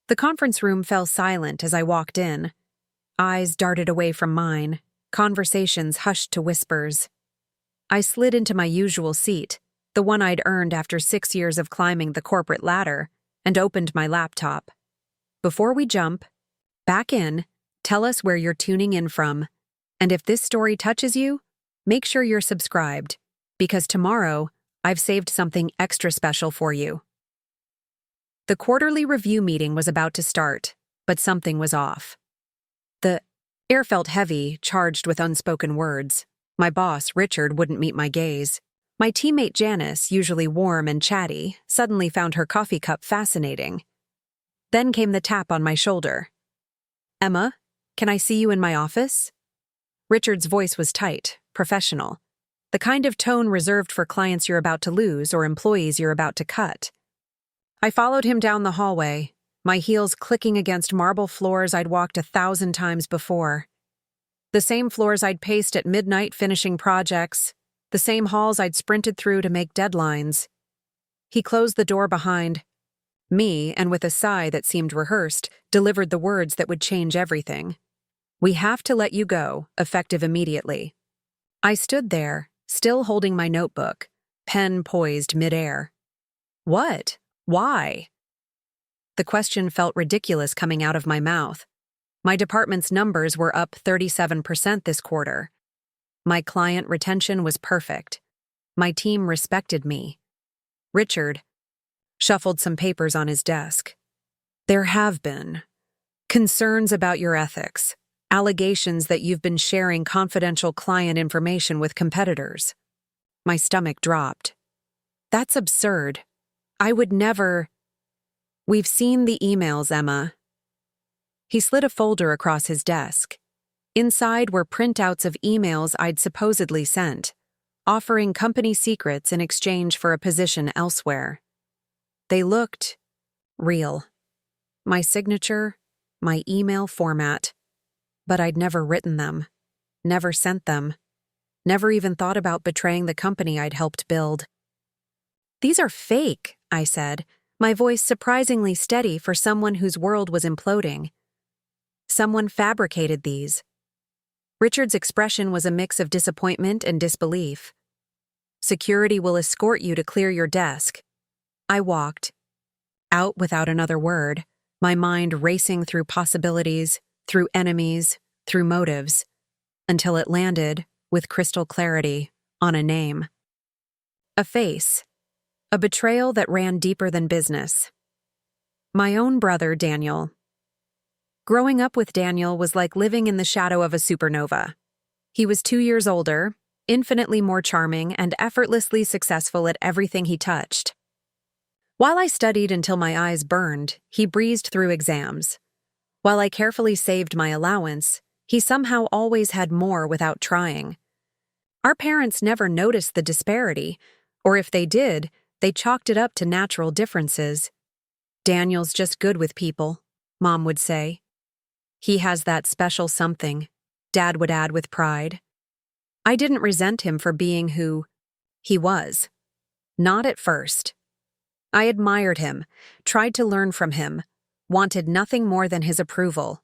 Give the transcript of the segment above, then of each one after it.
The conference room fell silent as I walked in. Eyes darted away from mine, conversations hushed to whispers. I slid into my usual seat, the one I'd earned after 6 years of climbing the corporate ladder, and opened my laptop. Before we jump, back in, tell us where you're tuning in from. And if this story touches you, make sure you're subscribed, because tomorrow, I've saved something extra special for you. The quarterly review meeting was about to start, but something was off. The air felt heavy, charged with unspoken words. My boss, Richard, wouldn't meet my gaze. My teammate Janice, usually warm and chatty, suddenly found her coffee cup fascinating. Then came the tap on my shoulder. "Emma, can I see you in my office?" Richard's voice was tight, professional. The kind of tone reserved for clients you're about to lose or employees you're about to cut. I followed him down the hallway, my heels clicking against marble floors I'd walked 1,000 times before. The same floors I'd paced at midnight finishing projects, the same halls I'd sprinted through to make deadlines. He closed the door behind me and with a sigh that seemed rehearsed, delivered the words that would change everything. "We have to let you go, effective immediately." I stood there, still holding my notebook, pen poised midair. What? Why? The question felt ridiculous coming out of my mouth. My department's numbers were up 37% this quarter. My client retention was perfect. My team respected me. Richard shuffled some papers on his desk. "There have been concerns about your ethics, allegations that you've been sharing confidential client information with competitors." My stomach dropped. "That's absurd. I would never—" "We've seen the emails, Emma." He slid a folder across his desk. Inside were printouts of emails I'd supposedly sent, offering company secrets in exchange for a position elsewhere. They looked real. My signature, my email format. But I'd never written them, never sent them, never even thought about betraying the company I'd helped build. "These are fake," I said, my voice surprisingly steady for someone whose world was imploding. "Someone fabricated these." Richard's expression was a mix of disappointment and disbelief. "Security will escort you to clear your desk." I walked out without another word, my mind racing through possibilities, through enemies, through motives, until it landed, with crystal clarity, on a name. A face. A betrayal that ran deeper than business. My own brother, Daniel. Growing up with Daniel was like living in the shadow of a supernova. He was 2 years older, infinitely more charming, and effortlessly successful at everything he touched. While I studied until my eyes burned, he breezed through exams. While I carefully saved my allowance, he somehow always had more without trying. Our parents never noticed the disparity, or if they did, they chalked it up to natural differences. "Daniel's just good with people," Mom would say. "He has that special something," Dad would add with pride. I didn't resent him for being who he was. Not at first. I admired him, tried to learn from him, wanted nothing more than his approval.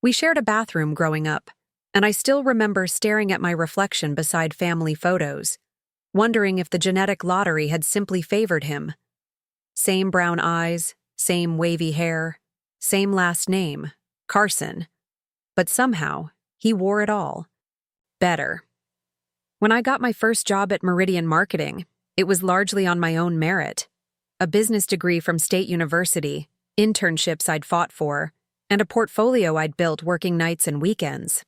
We shared a bathroom growing up, and I still remember staring at my reflection beside family photos, wondering if the genetic lottery had simply favored him. Same brown eyes, same wavy hair, same last name, Carson. But somehow, he wore it all. Better. When I got my first job at Meridian Marketing, it was largely on my own merit. A business degree from State University, internships I'd fought for, and a portfolio I'd built working nights and weekends.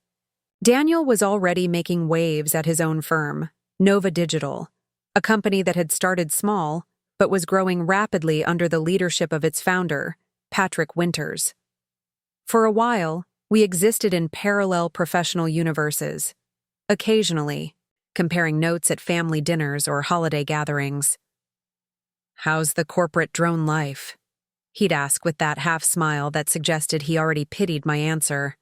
Daniel was already making waves at his own firm, Nova Digital, a company that had started small but was growing rapidly under the leadership of its founder, Patrick Winters. For a while, we existed in parallel professional universes, occasionally comparing notes at family dinners or holiday gatherings. "How's the corporate drone life?" he'd ask with that half-smile that suggested he already pitied my answer.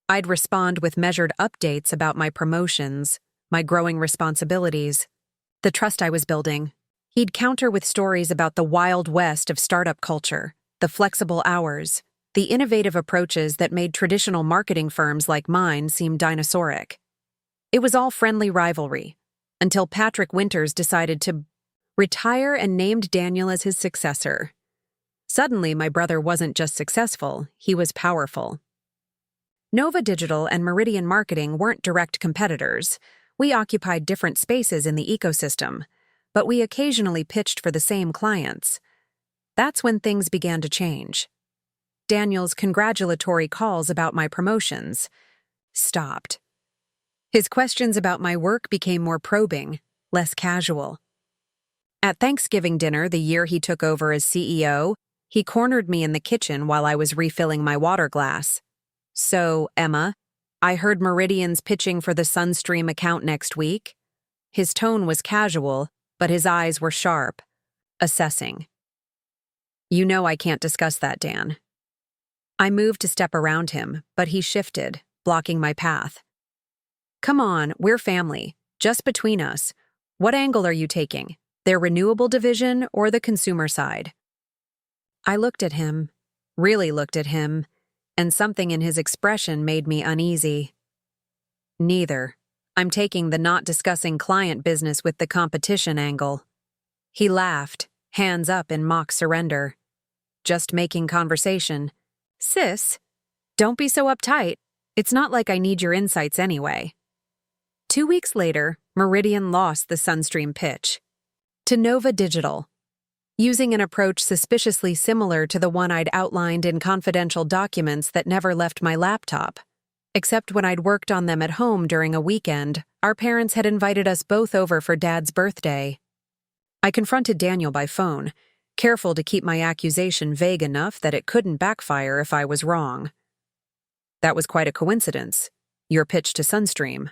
I'd respond with measured updates about my promotions, my growing responsibilities, the trust I was building. He'd counter with stories about the wild west of startup culture, the the flexible hours, the innovative approaches that made traditional marketing firms like mine seem dinosauric. It was all friendly rivalry, until Patrick Winters decided to retire and named Daniel as his successor. Suddenly, my brother wasn't just successful, he was powerful. Nova Digital and Meridian Marketing weren't direct competitors. We occupied different spaces in the ecosystem, but we occasionally pitched for the same clients. That's when things began to change. Daniel's congratulatory calls about my promotions stopped. His questions about my work became more probing, less casual. At Thanksgiving dinner the year he took over as CEO, he cornered me in the kitchen while I was refilling my water glass. "So, Emma, I heard Meridian's pitching for the Sunstream account next week." His tone was casual, but his eyes were sharp, assessing. "You know I can't discuss that, Dan." I moved to step around him, but he shifted, blocking my path. "Come on, we're family. Just between us. What angle are you taking? Their renewable division or the consumer side?" I looked at him, really looked at him, and something in his expression made me uneasy. "Neither. I'm taking the not discussing client business with the competition angle." He laughed, hands up in mock surrender. "Just making conversation. Sis, don't be so uptight. It's not like I need your insights anyway." 2 weeks later, Meridian lost the Sunstream pitch to Nova Digital. Using an approach suspiciously similar to the one I'd outlined in confidential documents that never left my laptop. Except when I'd worked on them at home during a weekend, our parents had invited us both over for Dad's birthday. I confronted Daniel by phone, careful to keep my accusation vague enough that it couldn't backfire if I was wrong. "That was quite a coincidence. Your pitch to Sunstream."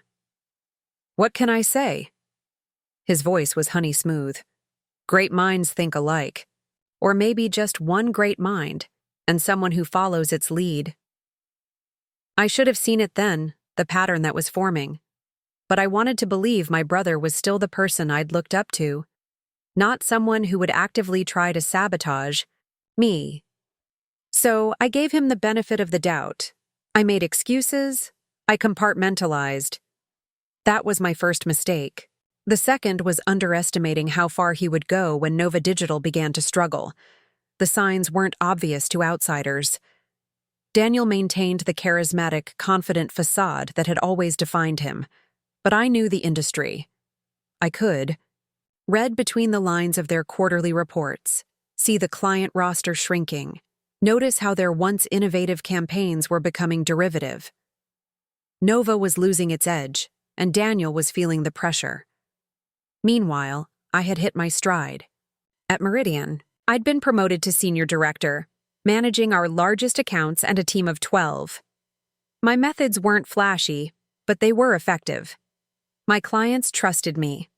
"What can I say?" His voice was honey smooth. "Great minds think alike. Or maybe just one great mind, and someone who follows its lead." I should have seen it then, the pattern that was forming. But I wanted to believe my brother was still the person I'd looked up to, not someone who would actively try to sabotage me. So I gave him the benefit of the doubt. I made excuses. I compartmentalized. That was my first mistake. The second was underestimating how far he would go when Nova Digital began to struggle. The signs weren't obvious to outsiders. Daniel maintained the charismatic, confident facade that had always defined him. But I knew the industry. I could read between the lines of their quarterly reports, see the client roster shrinking, notice how their once innovative campaigns were becoming derivative. Nova was losing its edge, and Daniel was feeling the pressure. Meanwhile, I had hit my stride. At Meridian, I'd been promoted to senior director, managing our largest accounts and a team of 12. My methods weren't flashy, but they were effective. My clients trusted me.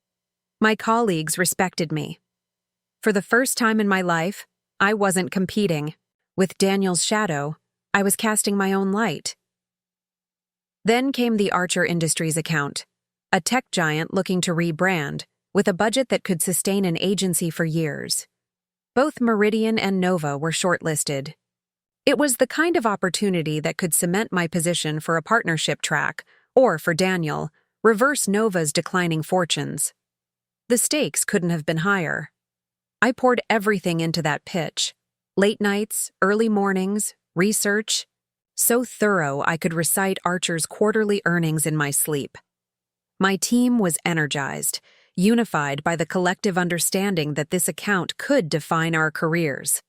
My colleagues respected me. For the first time in my life, I wasn't competing. With Daniel's shadow, I was casting my own light. Then came the Archer Industries account, a tech giant looking to rebrand, with a budget that could sustain an agency for years. Both Meridian and Nova were shortlisted. It was the kind of opportunity that could cement my position for a partnership track, or for Daniel, reverse Nova's declining fortunes. The stakes couldn't have been higher. I poured everything into that pitch. Late nights, early mornings, research. So thorough I could recite Archer's quarterly earnings in my sleep. My team was energized, unified by the collective understanding that this account could define our careers.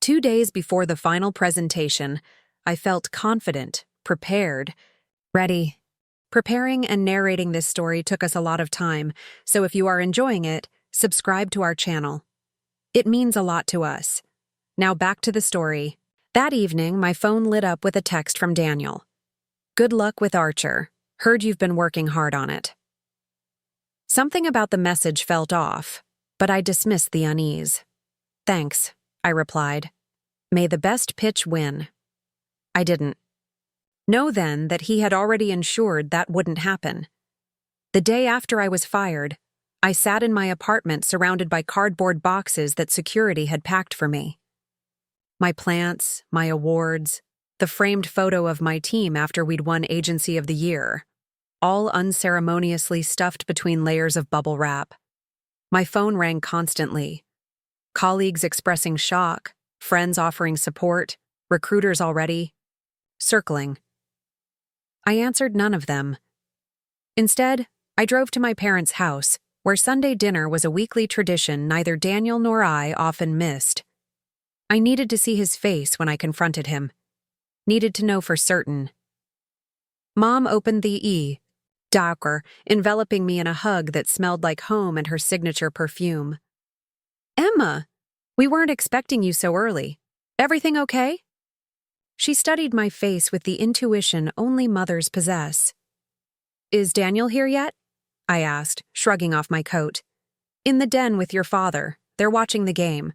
2 days before the final presentation, I felt confident, prepared, ready. Preparing and narrating this story took us a lot of time, so if you are enjoying it, subscribe to our channel. It means a lot to us. Now back to the story. That evening, my phone lit up with a text from Daniel. "Good luck with Archer. Heard you've been working hard on it." Something about the message felt off, but I dismissed the unease. "Thanks," I replied. "May the best pitch win." I didn't. Know then that he had already ensured that wouldn't happen. The day after I was fired, I sat in my apartment surrounded by cardboard boxes that security had packed for me. My plants, my awards, the framed photo of my team after we'd won Agency of the Year, all unceremoniously stuffed between layers of bubble wrap. My phone rang constantly. Colleagues expressing shock, friends offering support, recruiters already circling. I answered none of them. Instead, I drove to my parents' house, where Sunday dinner was a weekly tradition neither Daniel nor I often missed. I needed to see his face when I confronted him. Needed to know for certain. Mom opened the dagger, enveloping me in a hug that smelled like home and her signature perfume. Emma, we weren't expecting you so early. Everything okay? She studied my face with the intuition only mothers possess. Is Daniel here yet? I asked, shrugging off my coat. In the den with your father. They're watching the game.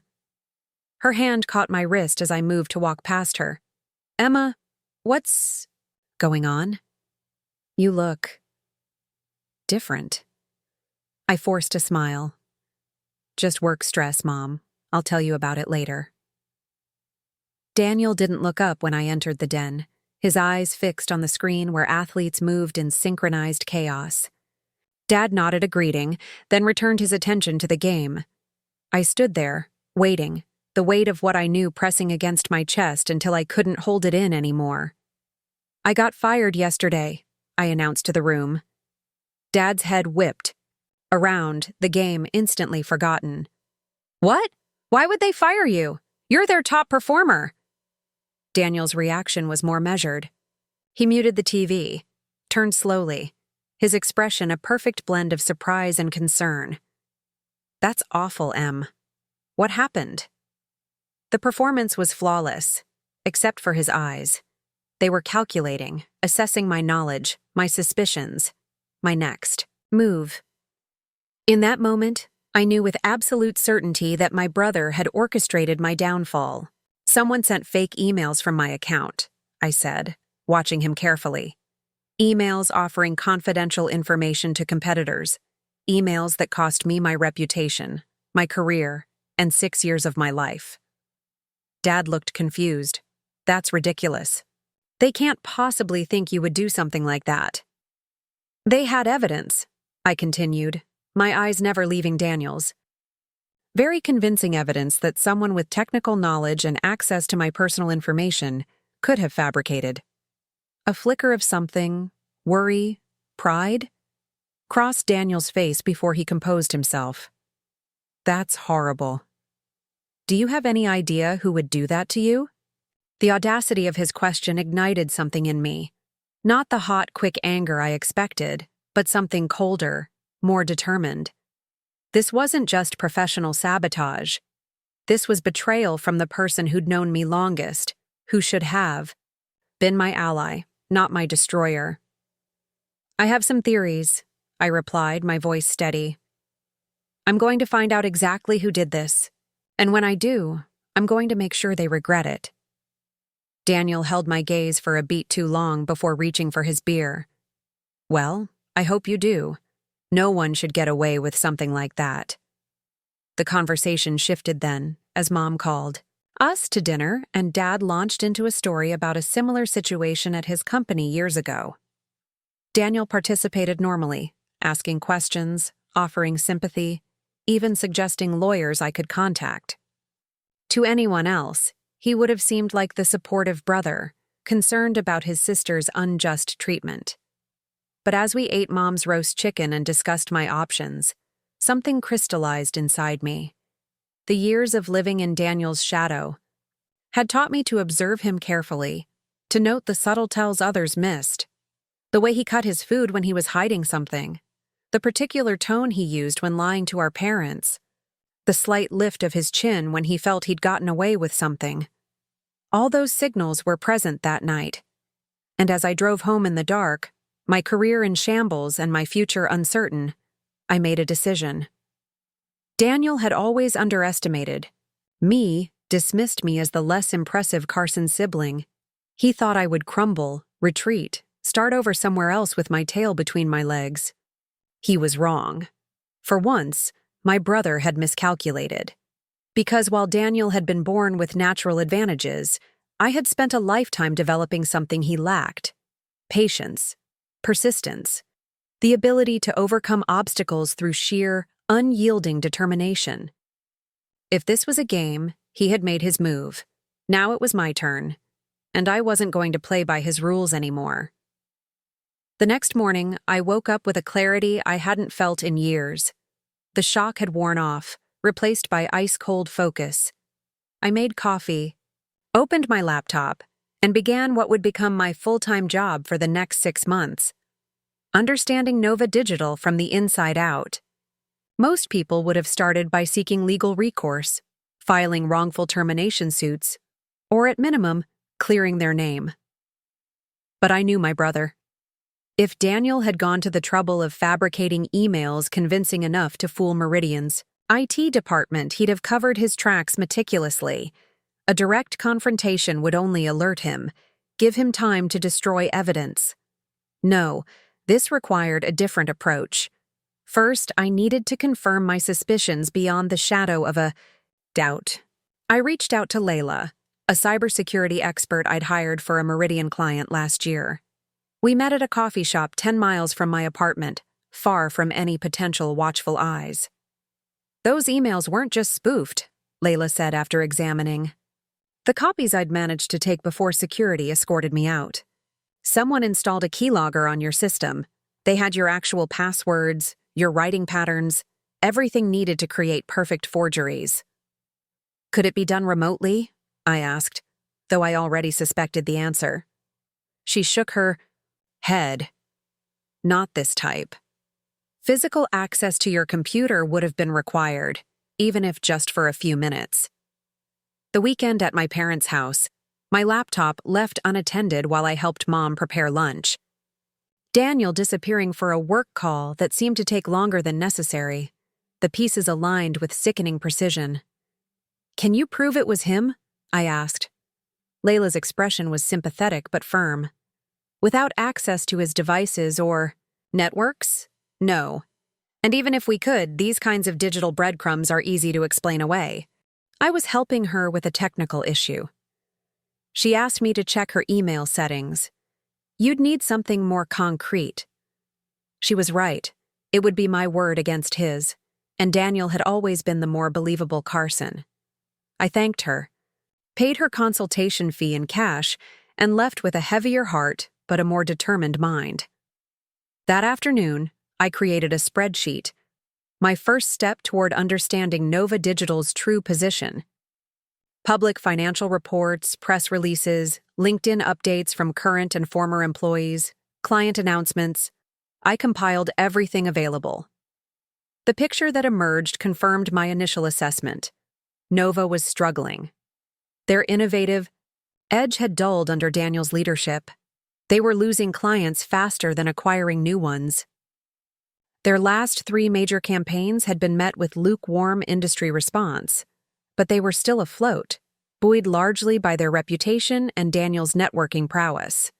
Her hand caught my wrist as I moved to walk past her. Emma, what's going on? You look different. I forced a smile. Just work stress, Mom. I'll tell you about it later. Daniel didn't look up when I entered the den, his eyes fixed on the screen where athletes moved in synchronized chaos. Dad nodded a greeting, then returned his attention to the game. I stood there, waiting, the weight of what I knew pressing against my chest until I couldn't hold it in anymore. I got fired yesterday, I announced to the room. Dad's head whipped. Around, the game instantly forgotten. What? Why would they fire you? You're their top performer. Daniel's reaction was more measured. He muted the TV, turned slowly, his expression a perfect blend of surprise and concern. That's awful, Em. What happened? The performance was flawless, except for his eyes. They were calculating, assessing my knowledge, my suspicions, my next move. In that moment, I knew with absolute certainty that my brother had orchestrated my downfall. Someone sent fake emails from my account, I said, watching him carefully. Emails offering confidential information to competitors. Emails that cost me my reputation, my career, and 6 years of my life. Dad looked confused. That's ridiculous. They can't possibly think you would do something like that. They had evidence, I continued, my eyes never leaving Daniel's. Very convincing evidence that someone with technical knowledge and access to my personal information could have fabricated. A flicker of something, worry, pride, crossed Daniel's face before he composed himself. That's horrible. Do you have any idea who would do that to you? The audacity of his question ignited something in me. Not the hot, quick anger I expected, but something colder, more determined. This wasn't just professional sabotage. This was betrayal from the person who'd known me longest, who should have been my ally, not my destroyer. I have some theories, I replied, my voice steady. I'm going to find out exactly who did this, and when I do, I'm going to make sure they regret it. Daniel held my gaze for a beat too long before reaching for his beer. Well, I hope you do. No one should get away with something like that. The conversation shifted then, as Mom called us to dinner, and Dad launched into a story about a similar situation at his company years ago. Daniel participated normally, asking questions, offering sympathy, even suggesting lawyers I could contact. To anyone else, he would have seemed like the supportive brother, concerned about his sister's unjust treatment. But as we ate Mom's roast chicken and discussed my options, something crystallized inside me. The years of living in Daniel's shadow had taught me to observe him carefully, to note the subtle tells others missed. The way he cut his food when he was hiding something, the particular tone he used when lying to our parents, the slight lift of his chin when he felt he'd gotten away with something. All those signals were present that night. And as I drove home in the dark, my career in shambles and my future uncertain, I made a decision. Daniel had always underestimated me, dismissed me as the less impressive Carson sibling. He thought I would crumble, retreat, start over somewhere else with my tail between my legs. He was wrong. For once, my brother had miscalculated. Because while Daniel had been born with natural advantages, I had spent a lifetime developing something he lacked: patience, persistence, the ability to overcome obstacles through sheer, unyielding determination. If this was a game, he had made his move. Now it was my turn, and I wasn't going to play by his rules anymore. The next morning, I woke up with a clarity I hadn't felt in years. The shock had worn off, replaced by ice-cold focus. I made coffee, opened my laptop, and began what would become my full-time job for the next 6 months: understanding Nova Digital from the inside out. Most people would have started by seeking legal recourse, filing wrongful termination suits, or at minimum, clearing their name. But I knew my brother. If Daniel had gone to the trouble of fabricating emails convincing enough to fool Meridian's IT department, he'd have covered his tracks meticulously. A direct confrontation would only alert him, give him time to destroy evidence. No, this required a different approach. First, I needed to confirm my suspicions beyond the shadow of a doubt. I reached out to Layla, a cybersecurity expert I'd hired for a Meridian client last year. We met at a coffee shop 10 miles from my apartment, far from any potential watchful eyes. "Those emails weren't just spoofed," Layla said after examining. "The copies I'd managed to take before security escorted me out. Someone installed a keylogger on your system. They had your actual passwords, your writing patterns, everything needed to create perfect forgeries." "Could it be done remotely?" I asked, though I already suspected the answer. She shook her head. "Not this type. Physical access to your computer would have been required, even if just for a few minutes." The weekend at my parents' house, my laptop left unattended while I helped Mom prepare lunch. Daniel disappearing for a work call that seemed to take longer than necessary, the pieces aligned with sickening precision. "Can you prove it was him?" I asked. Layla's expression was sympathetic but firm. "Without access to his devices or networks? No. And even if we could, these kinds of digital breadcrumbs are easy to explain away." I was helping her with a technical issue. She asked me to check her email settings. "You'd need something more concrete." She was right. It would be my word against his, and Daniel had always been the more believable Carson. I thanked her, paid her consultation fee in cash, and left with a heavier heart but a more determined mind. That afternoon, I created a spreadsheet, my first step toward understanding Nova Digital's true position. Public financial reports, press releases, LinkedIn updates from current and former employees, client announcements. I compiled everything available. The picture that emerged confirmed my initial assessment. Nova was struggling. Their innovative edge had dulled under Daniel's leadership. They were losing clients faster than acquiring new ones. Their last 3 major campaigns had been met with lukewarm industry response, but they were still afloat, buoyed largely by their reputation and Daniel's networking prowess.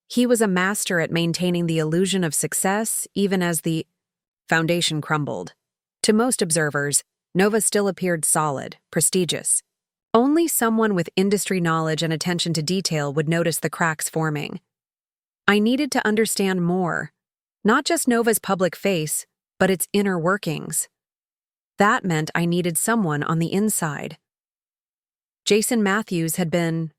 He was a master at maintaining the illusion of success even as the foundation crumbled. To most observers, Nova still appeared solid, prestigious. Only someone with industry knowledge and attention to detail would notice the cracks forming. I needed to understand more, not just Nova's public face, but its inner workings. That meant I needed someone on the inside. Jason Matthews had been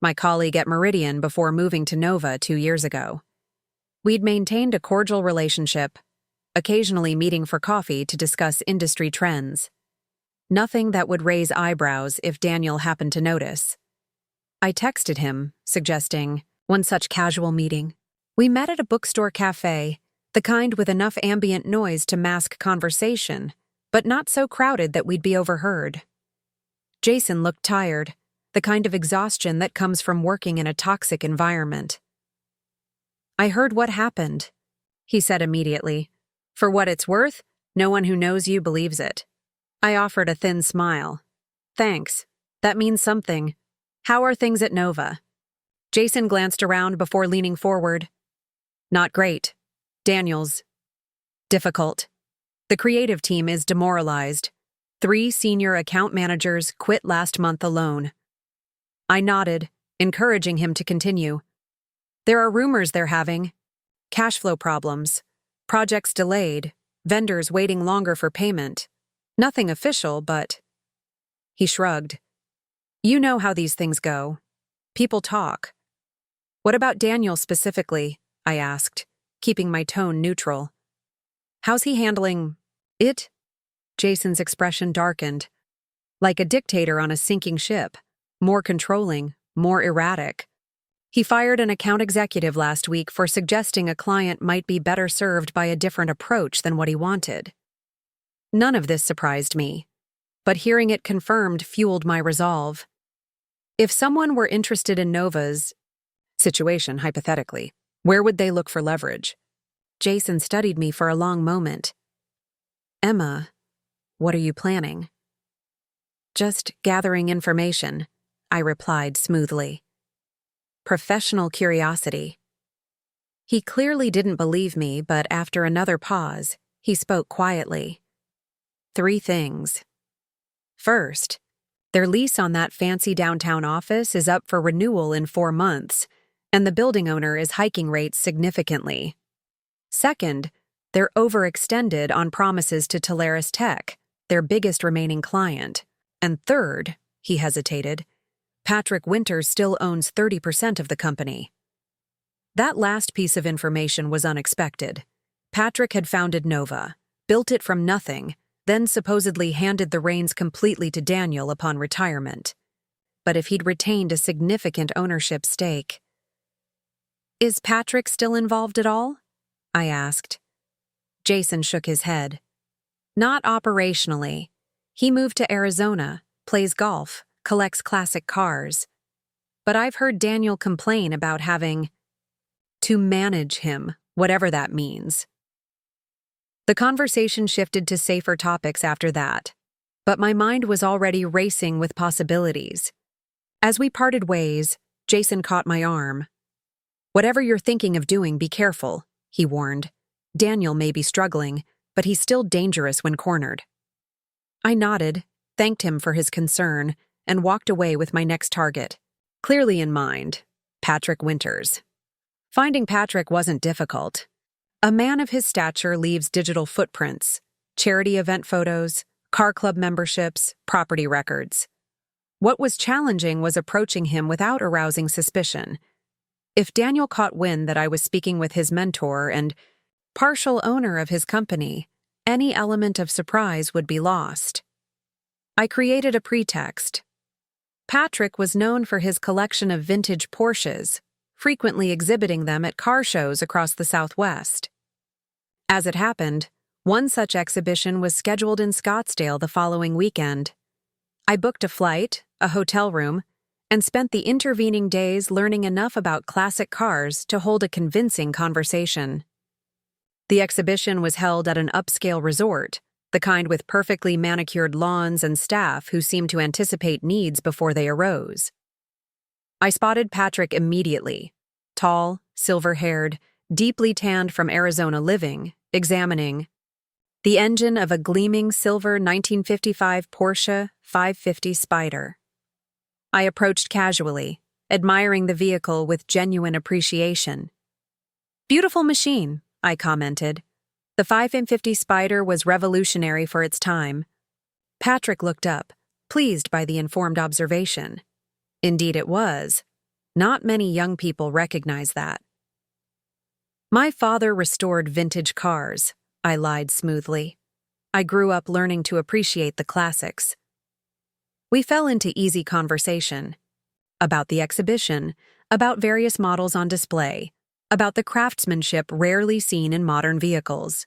my colleague at Meridian before moving to Nova 2 years ago. We'd maintained a cordial relationship, occasionally meeting for coffee to discuss industry trends. Nothing that would raise eyebrows if Daniel happened to notice. I texted him, suggesting one such casual meeting. We met at a bookstore cafe, the kind with enough ambient noise to mask conversation, but not so crowded that we'd be overheard. Jason looked tired, the kind of exhaustion that comes from working in a toxic environment. "I heard what happened," he said immediately. "For what it's worth, no one who knows you believes it." I offered a thin smile. "Thanks. That means something. How are things at Nova?" Jason glanced around before leaning forward. "Not great. Daniel's difficult. The creative team is demoralized. 3 senior account managers quit last month alone. I nodded, encouraging him to continue. There are rumors they're having cash flow problems, projects delayed, vendors waiting longer for payment. Nothing official, but... He shrugged. You know how these things go. People talk. What about Daniel specifically? I asked, keeping my tone neutral. How's he handling it? Jason's expression darkened. Like a dictator on a sinking ship. More controlling, more erratic. He fired an account executive last week for suggesting a client might be better served by a different approach than what he wanted. None of this surprised me, but hearing it confirmed fueled my resolve. If someone were interested in Nova's situation, hypothetically, where would they look for leverage? Jason studied me for a long moment. Emma, what are you planning? Just gathering information, I replied smoothly. Professional curiosity. He clearly didn't believe me, but after another pause, he spoke quietly. 3 things. First, their lease on that fancy downtown office is up for renewal in 4 months, and the building owner is hiking rates significantly. Second, they're overextended on promises to Teleris Tech, their biggest remaining client. And third, he hesitated, Patrick Winters still owns 30% of the company. That last piece of information was unexpected. Patrick had founded Nova, built it from nothing, then supposedly handed the reins completely to Daniel upon retirement. But if he'd retained a significant ownership stake... Is Patrick still involved at all? I asked. Jason shook his head. Not operationally. He moved to Arizona, plays golf, collects classic cars. But I've heard Daniel complain about having to manage him, whatever that means. The conversation shifted to safer topics after that, but my mind was already racing with possibilities. As we parted ways, Jason caught my arm. Whatever you're thinking of doing, be careful, he warned. Daniel may be struggling, but he's still dangerous when cornered. I nodded, thanked him for his concern, and walked away with my next target, clearly in mind, Patrick Winters. Finding Patrick wasn't difficult. A man of his stature leaves digital footprints, charity event photos, car club memberships, property records. What was challenging was approaching him without arousing suspicion. If Daniel caught wind that I was speaking with his mentor and partial owner of his company, any element of surprise would be lost. I created a pretext. Patrick was known for his collection of vintage Porsches, frequently exhibiting them at car shows across the Southwest. As it happened, one such exhibition was scheduled in Scottsdale the following weekend. I booked a flight, a hotel room, and spent the intervening days learning enough about classic cars to hold a convincing conversation. The exhibition was held at an upscale resort, the kind with perfectly manicured lawns and staff who seemed to anticipate needs before they arose. I spotted Patrick immediately, tall, silver-haired, deeply tanned from Arizona living, examining the engine of a gleaming silver 1955 Porsche 550 Spyder. I approached casually, admiring the vehicle with genuine appreciation. Beautiful machine, I commented. The 550 Spyder was revolutionary for its time. Patrick looked up, pleased by the informed observation. Indeed it was. Not many young people recognize that. My father restored vintage cars, I lied smoothly. I grew up learning to appreciate the classics. We fell into easy conversation. About the exhibition, about various models on display, about the craftsmanship rarely seen in modern vehicles.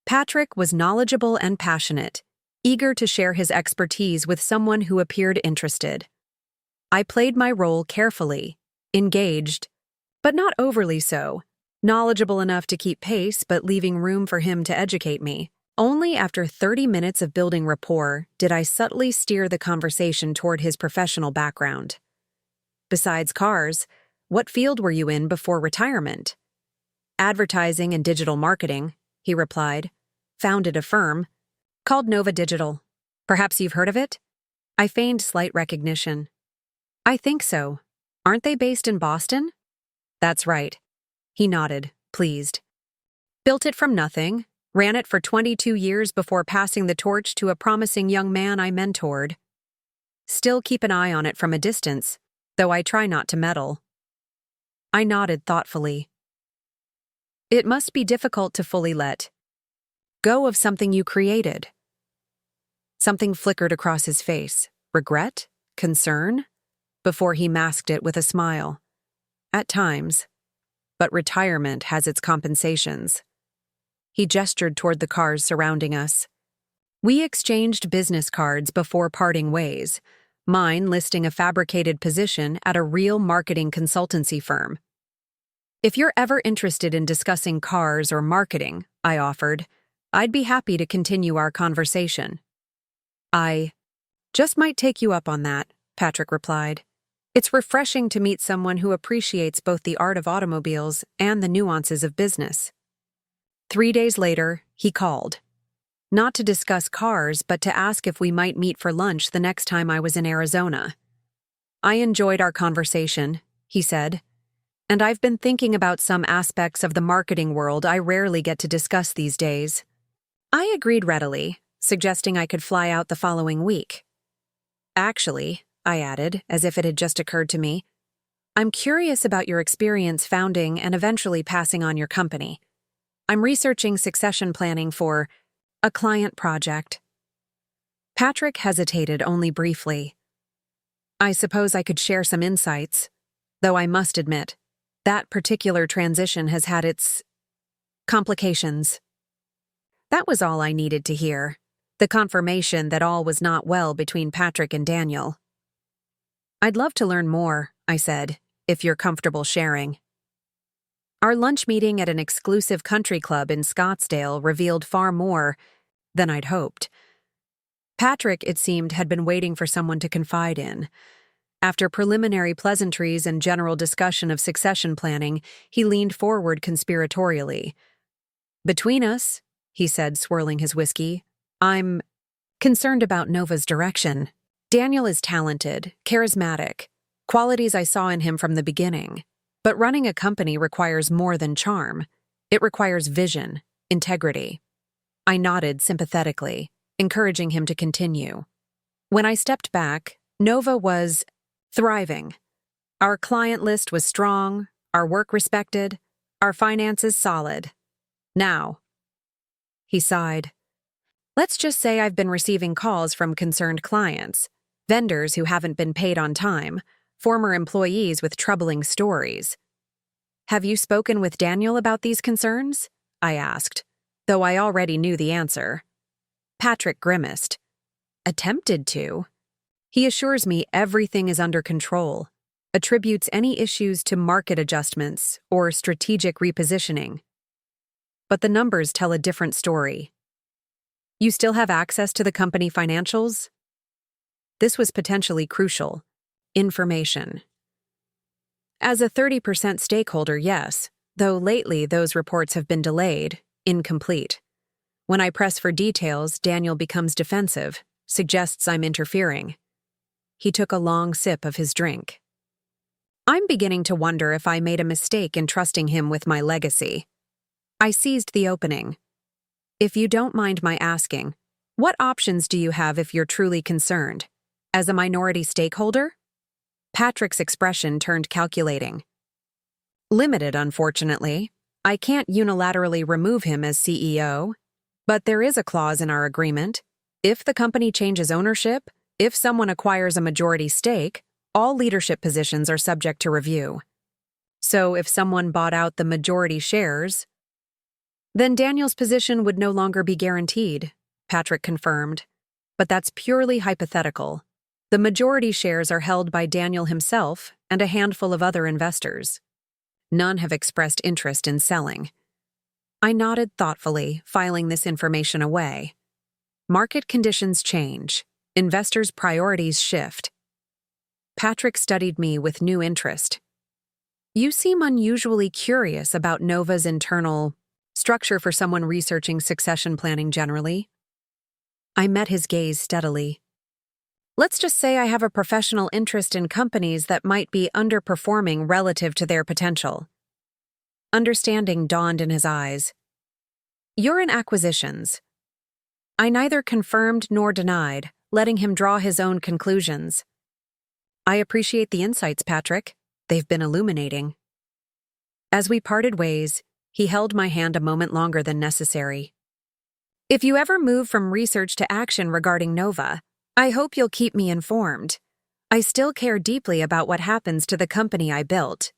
Patrick was knowledgeable and passionate, eager to share his expertise with someone who appeared interested. I played my role carefully, engaged, but not overly so, knowledgeable enough to keep pace but leaving room for him to educate me. Only after 30 minutes of building rapport did I subtly steer the conversation toward his professional background. Besides cars, what field were you in before retirement? Advertising and digital marketing, he replied. Founded a firm called Nova Digital. Perhaps you've heard of it? I feigned slight recognition. I think so. Aren't they based in Boston? That's right. He nodded, pleased. Built it from nothing, ran it for 22 years before passing the torch to a promising young man I mentored. Still keep an eye on it from a distance, though I try not to meddle. I nodded thoughtfully. It must be difficult to fully let go of something you created. Something flickered across his face. Regret? Concern? Before he masked it with a smile. At times. But retirement has its compensations. He gestured toward the cars surrounding us. We exchanged business cards before parting ways, mine listing a fabricated position at a real marketing consultancy firm. If you're ever interested in discussing cars or marketing, I offered, I'd be happy to continue our conversation. I just might take you up on that, Patrick replied. It's refreshing to meet someone who appreciates both the art of automobiles and the nuances of business. 3 days later, he called. Not to discuss cars, but to ask if we might meet for lunch the next time I was in Arizona. I enjoyed our conversation, he said, and I've been thinking about some aspects of the marketing world I rarely get to discuss these days. I agreed readily, suggesting I could fly out the following week. Actually, I added, as if it had just occurred to me, I'm curious about your experience founding and eventually passing on your company. I'm researching succession planning for a client project. Patrick hesitated only briefly. I suppose I could share some insights, though I must admit, that particular transition has had its complications. That was all I needed to hear, the confirmation that all was not well between Patrick and Daniel. I'd love to learn more, I said, if you're comfortable sharing. Our lunch meeting at an exclusive country club in Scottsdale revealed far more than I'd hoped. Patrick, it seemed, had been waiting for someone to confide in. After preliminary pleasantries and general discussion of succession planning, he leaned forward conspiratorially. Between us, he said, swirling his whiskey, I'm concerned about Nova's direction. Daniel is talented, charismatic, qualities I saw in him from the beginning. But running a company requires more than charm. It requires vision, integrity. I nodded sympathetically, encouraging him to continue. When I stepped back, Nova was thriving. Our client list was strong, our work respected, our finances solid. Now, he sighed. Let's just say I've been receiving calls from concerned clients, vendors who haven't been paid on time, former employees with troubling stories. Have you spoken with Daniel about these concerns? I asked, though I already knew the answer. Patrick grimaced. Attempted to? He assures me everything is under control, attributes any issues to market adjustments or strategic repositioning. But the numbers tell a different story. You still have access to the company financials? This was potentially crucial. Information. As a 30% stakeholder, yes, though lately those reports have been delayed, incomplete. When I press for details, Daniel becomes defensive, suggests I'm interfering. He took a long sip of his drink. I'm beginning to wonder if I made a mistake in trusting him with my legacy. I seized the opening. If you don't mind my asking, what options do you have if you're truly concerned? As a minority stakeholder? Patrick's expression turned calculating. Limited, unfortunately. I can't unilaterally remove him as CEO, but there is a clause in our agreement. If the company changes ownership, if someone acquires a majority stake, all leadership positions are subject to review. So if someone bought out the majority shares, then Daniel's position would no longer be guaranteed, Patrick confirmed. But that's purely hypothetical. The majority shares are held by Daniel himself and a handful of other investors. None have expressed interest in selling. I nodded thoughtfully, filing this information away. Market conditions change. Investors' priorities shift. Patrick studied me with new interest. You seem unusually curious about Nova's internal structure for someone researching succession planning generally. I met his gaze steadily. Let's just say I have a professional interest in companies that might be underperforming relative to their potential. Understanding dawned in his eyes. You're in acquisitions. I neither confirmed nor denied, letting him draw his own conclusions. I appreciate the insights, Patrick. They've been illuminating. As we parted ways, he held my hand a moment longer than necessary. If you ever move from research to action regarding Nova, I hope you'll keep me informed. I still care deeply about what happens to the company I built.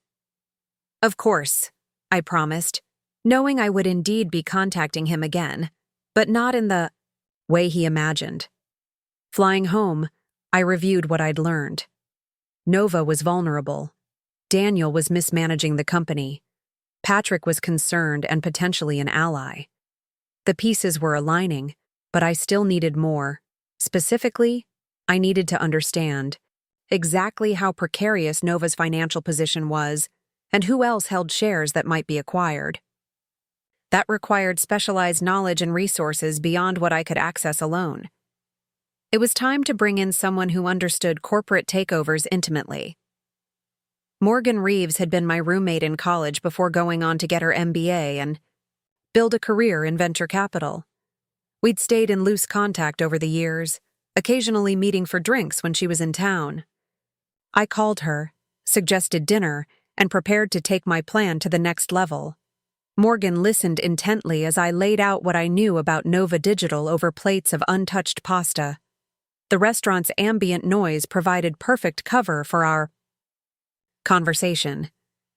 Of course, I promised, knowing I would indeed be contacting him again, but not in the way he imagined. Flying home, I reviewed what I'd learned. Nova was vulnerable. Daniel was mismanaging the company. Patrick was concerned and potentially an ally. The pieces were aligning, but I still needed more. Specifically, I needed to understand exactly how precarious Nova's financial position was and who else held shares that might be acquired. That required specialized knowledge and resources beyond what I could access alone. It was time to bring in someone who understood corporate takeovers intimately. Morgan Reeves had been my roommate in college before going on to get her MBA and build a career in venture capital. We'd stayed in loose contact over the years, occasionally meeting for drinks when she was in town. I called her, suggested dinner, and prepared to take my plan to the next level. Morgan listened intently as I laid out what I knew about Nova Digital over plates of untouched pasta. The restaurant's ambient noise provided perfect cover for our conversation,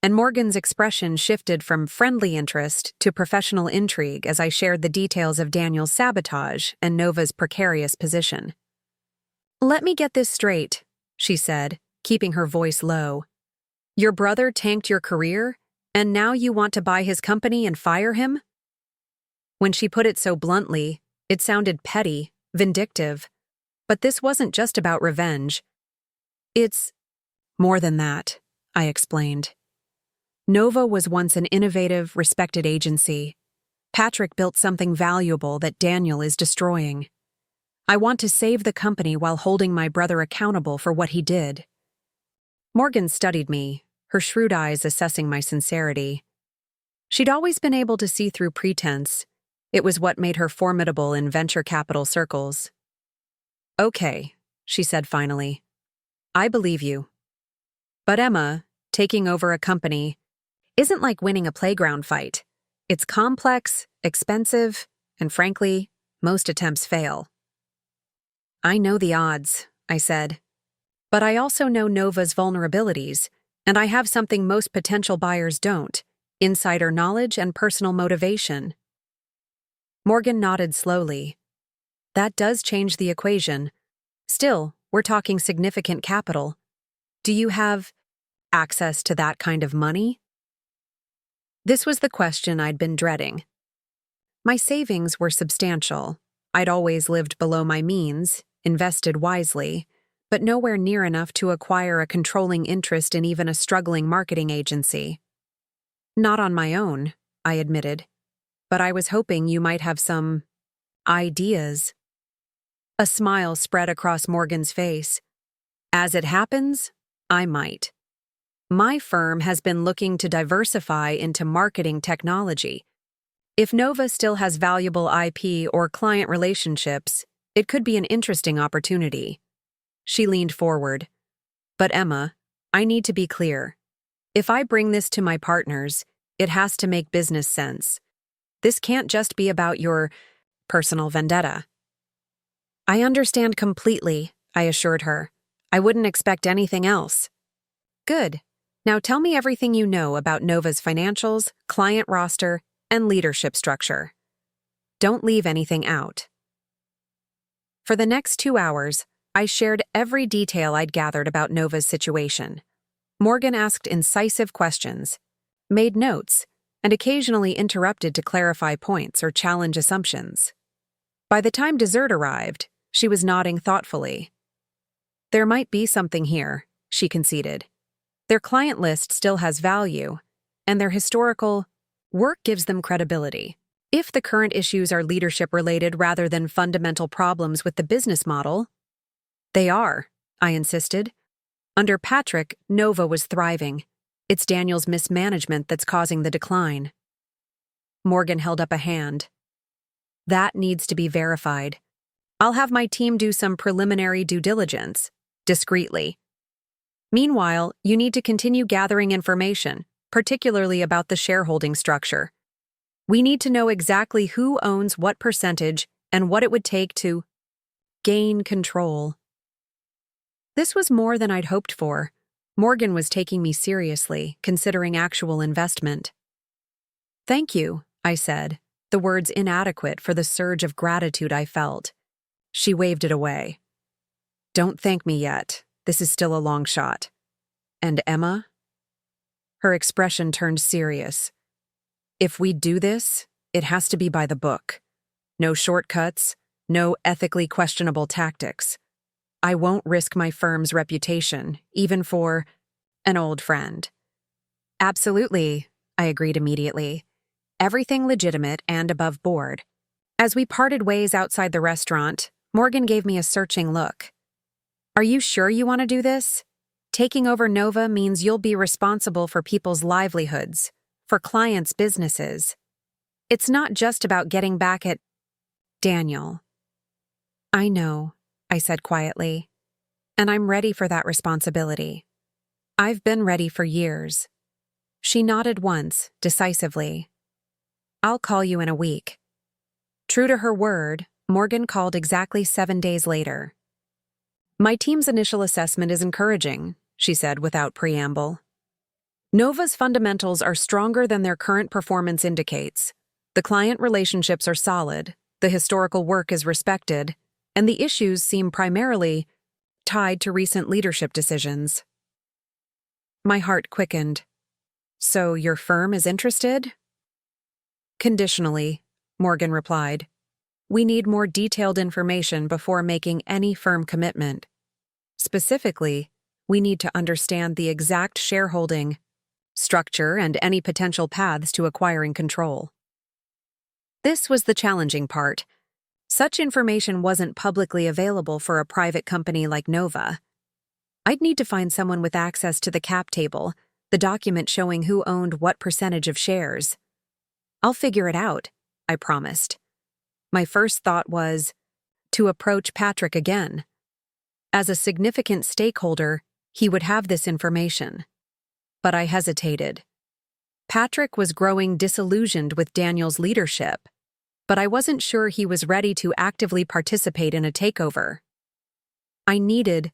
and Morgan's expression shifted from friendly interest to professional intrigue as I shared the details of Daniel's sabotage and Nova's precarious position. Let me get this straight, she said, keeping her voice low. Your brother tanked your career, and now you want to buy his company and fire him? When she put it so bluntly, it sounded petty, vindictive. But this wasn't just about revenge. It's more than that, I explained. Nova was once an innovative, respected agency. Patrick built something valuable that Daniel is destroying. I want to save the company while holding my brother accountable for what he did. Morgan studied me, her shrewd eyes assessing my sincerity. She'd always been able to see through pretense. It was what made her formidable in venture capital circles. Okay, she said finally. I believe you. But Emma, taking over a company, isn't like winning a playground fight. It's complex, expensive, and frankly, most attempts fail. I know the odds, I said. But I also know Nova's vulnerabilities, and I have something most potential buyers don't: insider knowledge and personal motivation. Morgan nodded slowly. That does change the equation. Still, we're talking significant capital. Do you have access to that kind of money? This was the question I'd been dreading. My savings were substantial. I'd always lived below my means, invested wisely, but nowhere near enough to acquire a controlling interest in even a struggling marketing agency. Not on my own, I admitted, but I was hoping you might have some ideas. A smile spread across Morgan's face. As it happens, I might. My firm has been looking to diversify into marketing technology. If Nova still has valuable IP or client relationships, it could be an interesting opportunity. She leaned forward. But Emma, I need to be clear. If I bring this to my partners, it has to make business sense. This can't just be about your personal vendetta. I understand completely, I assured her. I wouldn't expect anything else. Good. Now tell me everything you know about Nova's financials, client roster, and leadership structure. Don't leave anything out. For the next 2 hours, I shared every detail I'd gathered about Nova's situation. Morgan asked incisive questions, made notes, and occasionally interrupted to clarify points or challenge assumptions. By the time dessert arrived, she was nodding thoughtfully. There might be something here, she conceded. Their client list still has value, and their historical work gives them credibility. If the current issues are leadership-related rather than fundamental problems with the business model, they are, I insisted. Under Patrick, Nova was thriving. It's Daniel's mismanagement that's causing the decline. Morgan held up a hand. That needs to be verified. I'll have my team do some preliminary due diligence, discreetly. Meanwhile, you need to continue gathering information, particularly about the shareholding structure. We need to know exactly who owns what percentage and what it would take to gain control. This was more than I'd hoped for. Morgan was taking me seriously, considering actual investment. Thank you, I said, the words inadequate for the surge of gratitude I felt. She waved it away. Don't thank me yet. This is still a long shot. And Emma? Her expression turned serious. If we do this, it has to be by the book. No shortcuts, no ethically questionable tactics. I won't risk my firm's reputation, even for an old friend. Absolutely, I agreed immediately. Everything legitimate and above board. As we parted ways outside the restaurant, Morgan gave me a searching look. Are you sure you want to do this? Taking over Nova means you'll be responsible for people's livelihoods, for clients' businesses. It's not just about getting back at Daniel. I know, I said quietly, and I'm ready for that responsibility. I've been ready for years. She nodded once, decisively. I'll call you in a week. True to her word, Morgan called exactly 7 days later. My team's initial assessment is encouraging, she said without preamble. Nova's fundamentals are stronger than their current performance indicates. The client relationships are solid, the historical work is respected, and the issues seem primarily tied to recent leadership decisions. My heart quickened. So your firm is interested? Conditionally, Morgan replied. We need more detailed information before making any firm commitment. Specifically, we need to understand the exact shareholding structure and any potential paths to acquiring control. This was the challenging part. Such information wasn't publicly available for a private company like Nova. I'd need to find someone with access to the cap table, the document showing who owned what percentage of shares. I'll figure it out, I promised. My first thought was to approach Patrick again. As a significant stakeholder, he would have this information. But I hesitated. Patrick was growing disillusioned with Daniel's leadership, but I wasn't sure he was ready to actively participate in a takeover. I needed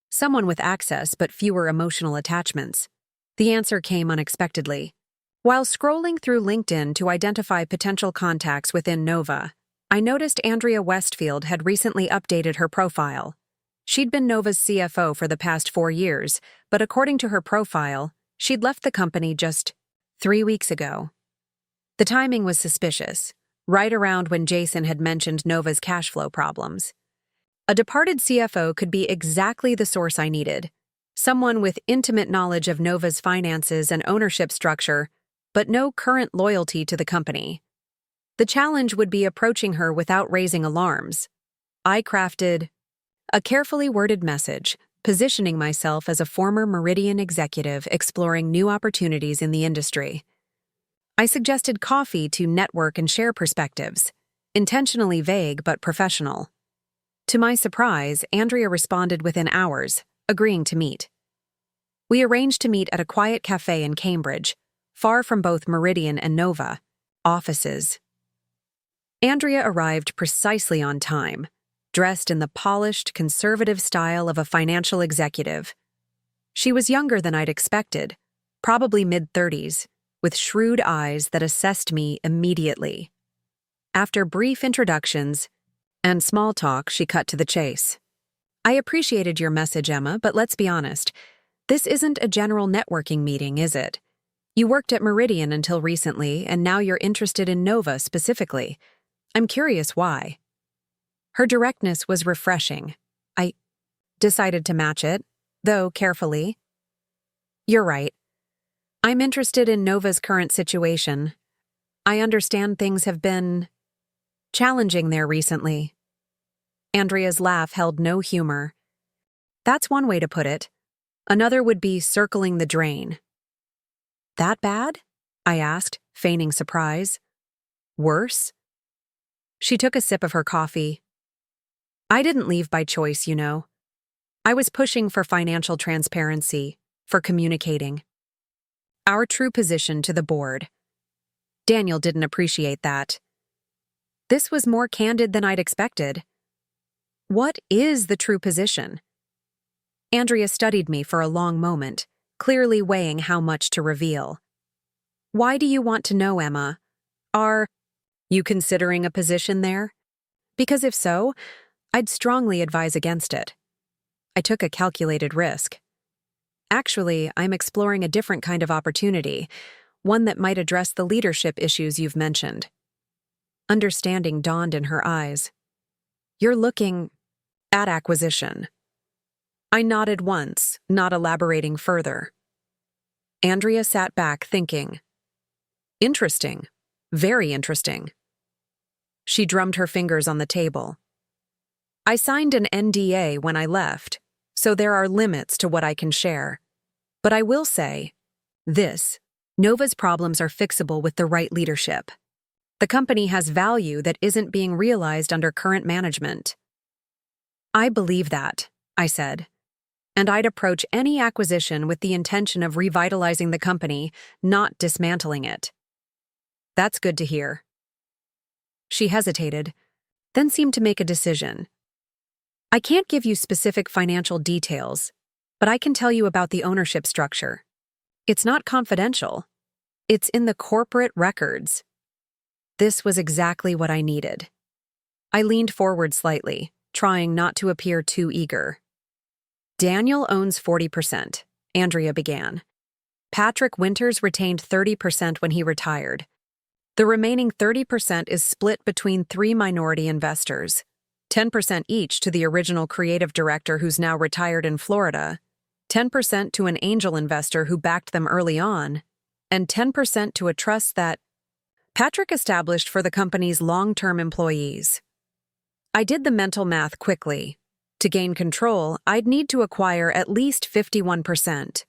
someone with access but fewer emotional attachments. The answer came unexpectedly. While scrolling through LinkedIn to identify potential contacts within Nova, I noticed Andrea Westfield had recently updated her profile. She'd been Nova's CFO for the past 4 years, but according to her profile, she'd left the company just 3 weeks ago. The timing was suspicious, right around when Jason had mentioned Nova's cash flow problems. A departed CFO could be exactly the source I needed, someone with intimate knowledge of Nova's finances and ownership structure, but no current loyalty to the company. The challenge would be approaching her without raising alarms. I crafted a carefully worded message, positioning myself as a former Meridian executive exploring new opportunities in the industry. I suggested coffee to network and share perspectives, intentionally vague but professional. To my surprise, Andrea responded within hours, agreeing to meet. We arranged to meet at a quiet cafe in Cambridge, far from both Meridian and Nova offices. Andrea arrived precisely on time, dressed in the polished, conservative style of a financial executive. She was younger than I'd expected, probably mid-30s, with shrewd eyes that assessed me immediately. After brief introductions and small talk, she cut to the chase. I appreciated your message, Emma, but let's be honest. This isn't a general networking meeting, is it? You worked at Meridian until recently, and now you're interested in Nova specifically. I'm curious why. Her directness was refreshing. I decided to match it, though carefully. You're right. I'm interested in Nova's current situation. I understand things have been challenging there recently. Andrea's laugh held no humor. That's one way to put it. Another would be circling the drain. That bad? I asked, feigning surprise. Worse? She took a sip of her coffee. I didn't leave by choice, you know. I was pushing for financial transparency, for communicating our true position to the board. Daniel didn't appreciate that. This was more candid than I'd expected. What is the true position? Andrea studied me for a long moment, clearly weighing how much to reveal. Why do you want to know, Emma? Are you considering a position there? Because if so, I'd strongly advise against it. I took a calculated risk. Actually, I'm exploring a different kind of opportunity, one that might address the leadership issues you've mentioned. Understanding dawned in her eyes. You're looking at acquisition. I nodded once, not elaborating further. Andrea sat back, thinking. Interesting. Very interesting. She drummed her fingers on the table. I signed an NDA when I left, so there are limits to what I can share. But I will say this: Nova's problems are fixable with the right leadership. The company has value that isn't being realized under current management. I believe that, I said. And I'd approach any acquisition with the intention of revitalizing the company, not dismantling it. That's good to hear. She hesitated, then seemed to make a decision. I can't give you specific financial details, but I can tell you about the ownership structure. It's not confidential. It's in the corporate records. This was exactly what I needed. I leaned forward slightly, trying not to appear too eager. Daniel owns 40%, Andrea began. Patrick Winters retained 30% when he retired. The remaining 30% is split between 3 minority investors, 10% each to the original creative director who's now retired in Florida, 10% to an angel investor who backed them early on, and 10% to a trust that Patrick established for the company's long-term employees. I did the mental math quickly. To gain control, I'd need to acquire at least 51%.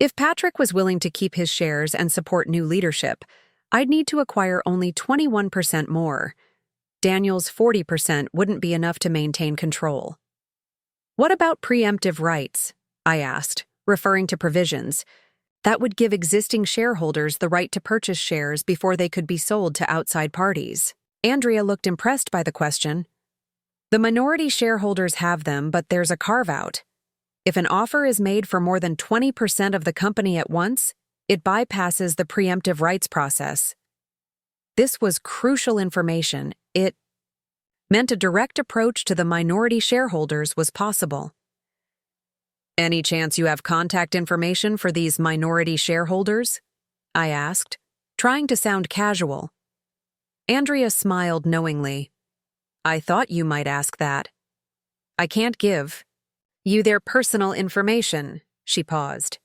If Patrick was willing to keep his shares and support new leadership, I'd need to acquire only 21% more. Daniel's 40% wouldn't be enough to maintain control. What about preemptive rights? I asked, referring to provisions that would give existing shareholders the right to purchase shares before they could be sold to outside parties. Andrea looked impressed by the question. The minority shareholders have them, but there's a carve-out. If an offer is made for more than 20% of the company at once, it bypasses the preemptive rights process. This was crucial information. It meant a direct approach to the minority shareholders was possible. Any chance you have contact information for these minority shareholders? I asked, trying to sound casual. Andrea smiled knowingly. I thought you might ask that. I can't give you their personal information, she paused.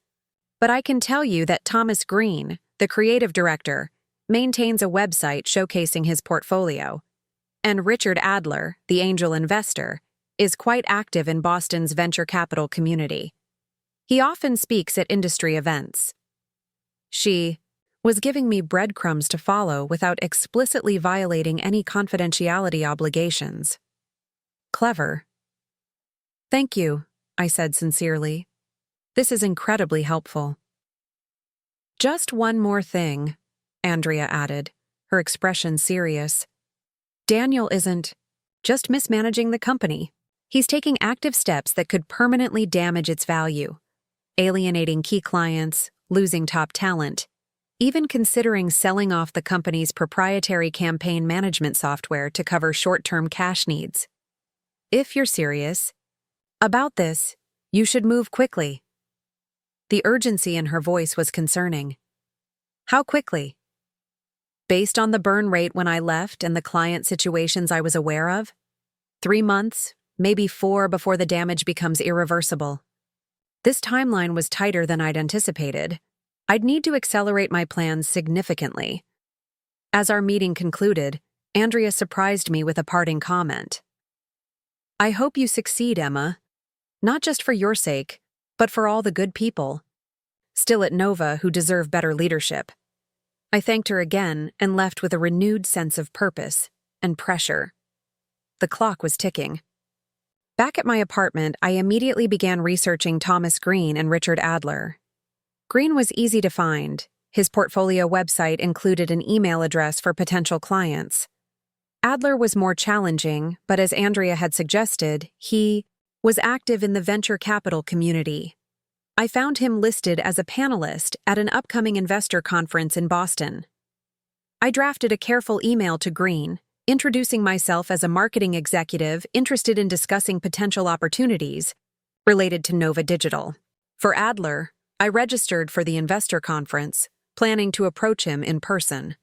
But I can tell you that Thomas Green, the creative director, maintains a website showcasing his portfolio, and Richard Adler, the angel investor, is quite active in Boston's venture capital community. He often speaks at industry events. She was giving me breadcrumbs to follow without explicitly violating any confidentiality obligations. Clever. Thank you, I said sincerely. This is incredibly helpful. Just one more thing, Andrea added, her expression serious. Daniel isn't just mismanaging the company. He's taking active steps that could permanently damage its value, alienating key clients, losing top talent, even considering selling off the company's proprietary campaign management software to cover short-term cash needs. If you're serious about this, you should move quickly. The urgency in her voice was concerning. How quickly? Based on the burn rate when I left and the client situations I was aware of, 3 months, maybe 4 before the damage becomes irreversible. This timeline was tighter than I'd anticipated. I'd need to accelerate my plans significantly. As our meeting concluded, Andrea surprised me with a parting comment. "I hope you succeed, Emma. Not just for your sake, but for all the good people still at Nova who deserve better leadership." I thanked her again and left with a renewed sense of purpose and pressure. The clock was ticking. Back at my apartment, I immediately began researching Thomas Green and Richard Adler. Green was easy to find. His portfolio website included an email address for potential clients. Adler was more challenging, but as Andrea had suggested, he was active in the venture capital community. I found him listed as a panelist at an upcoming investor conference in Boston. I drafted a careful email to Green, introducing myself as a marketing executive interested in discussing potential opportunities related to Nova Digital. For Adler, I registered for the investor conference, planning to approach him in person.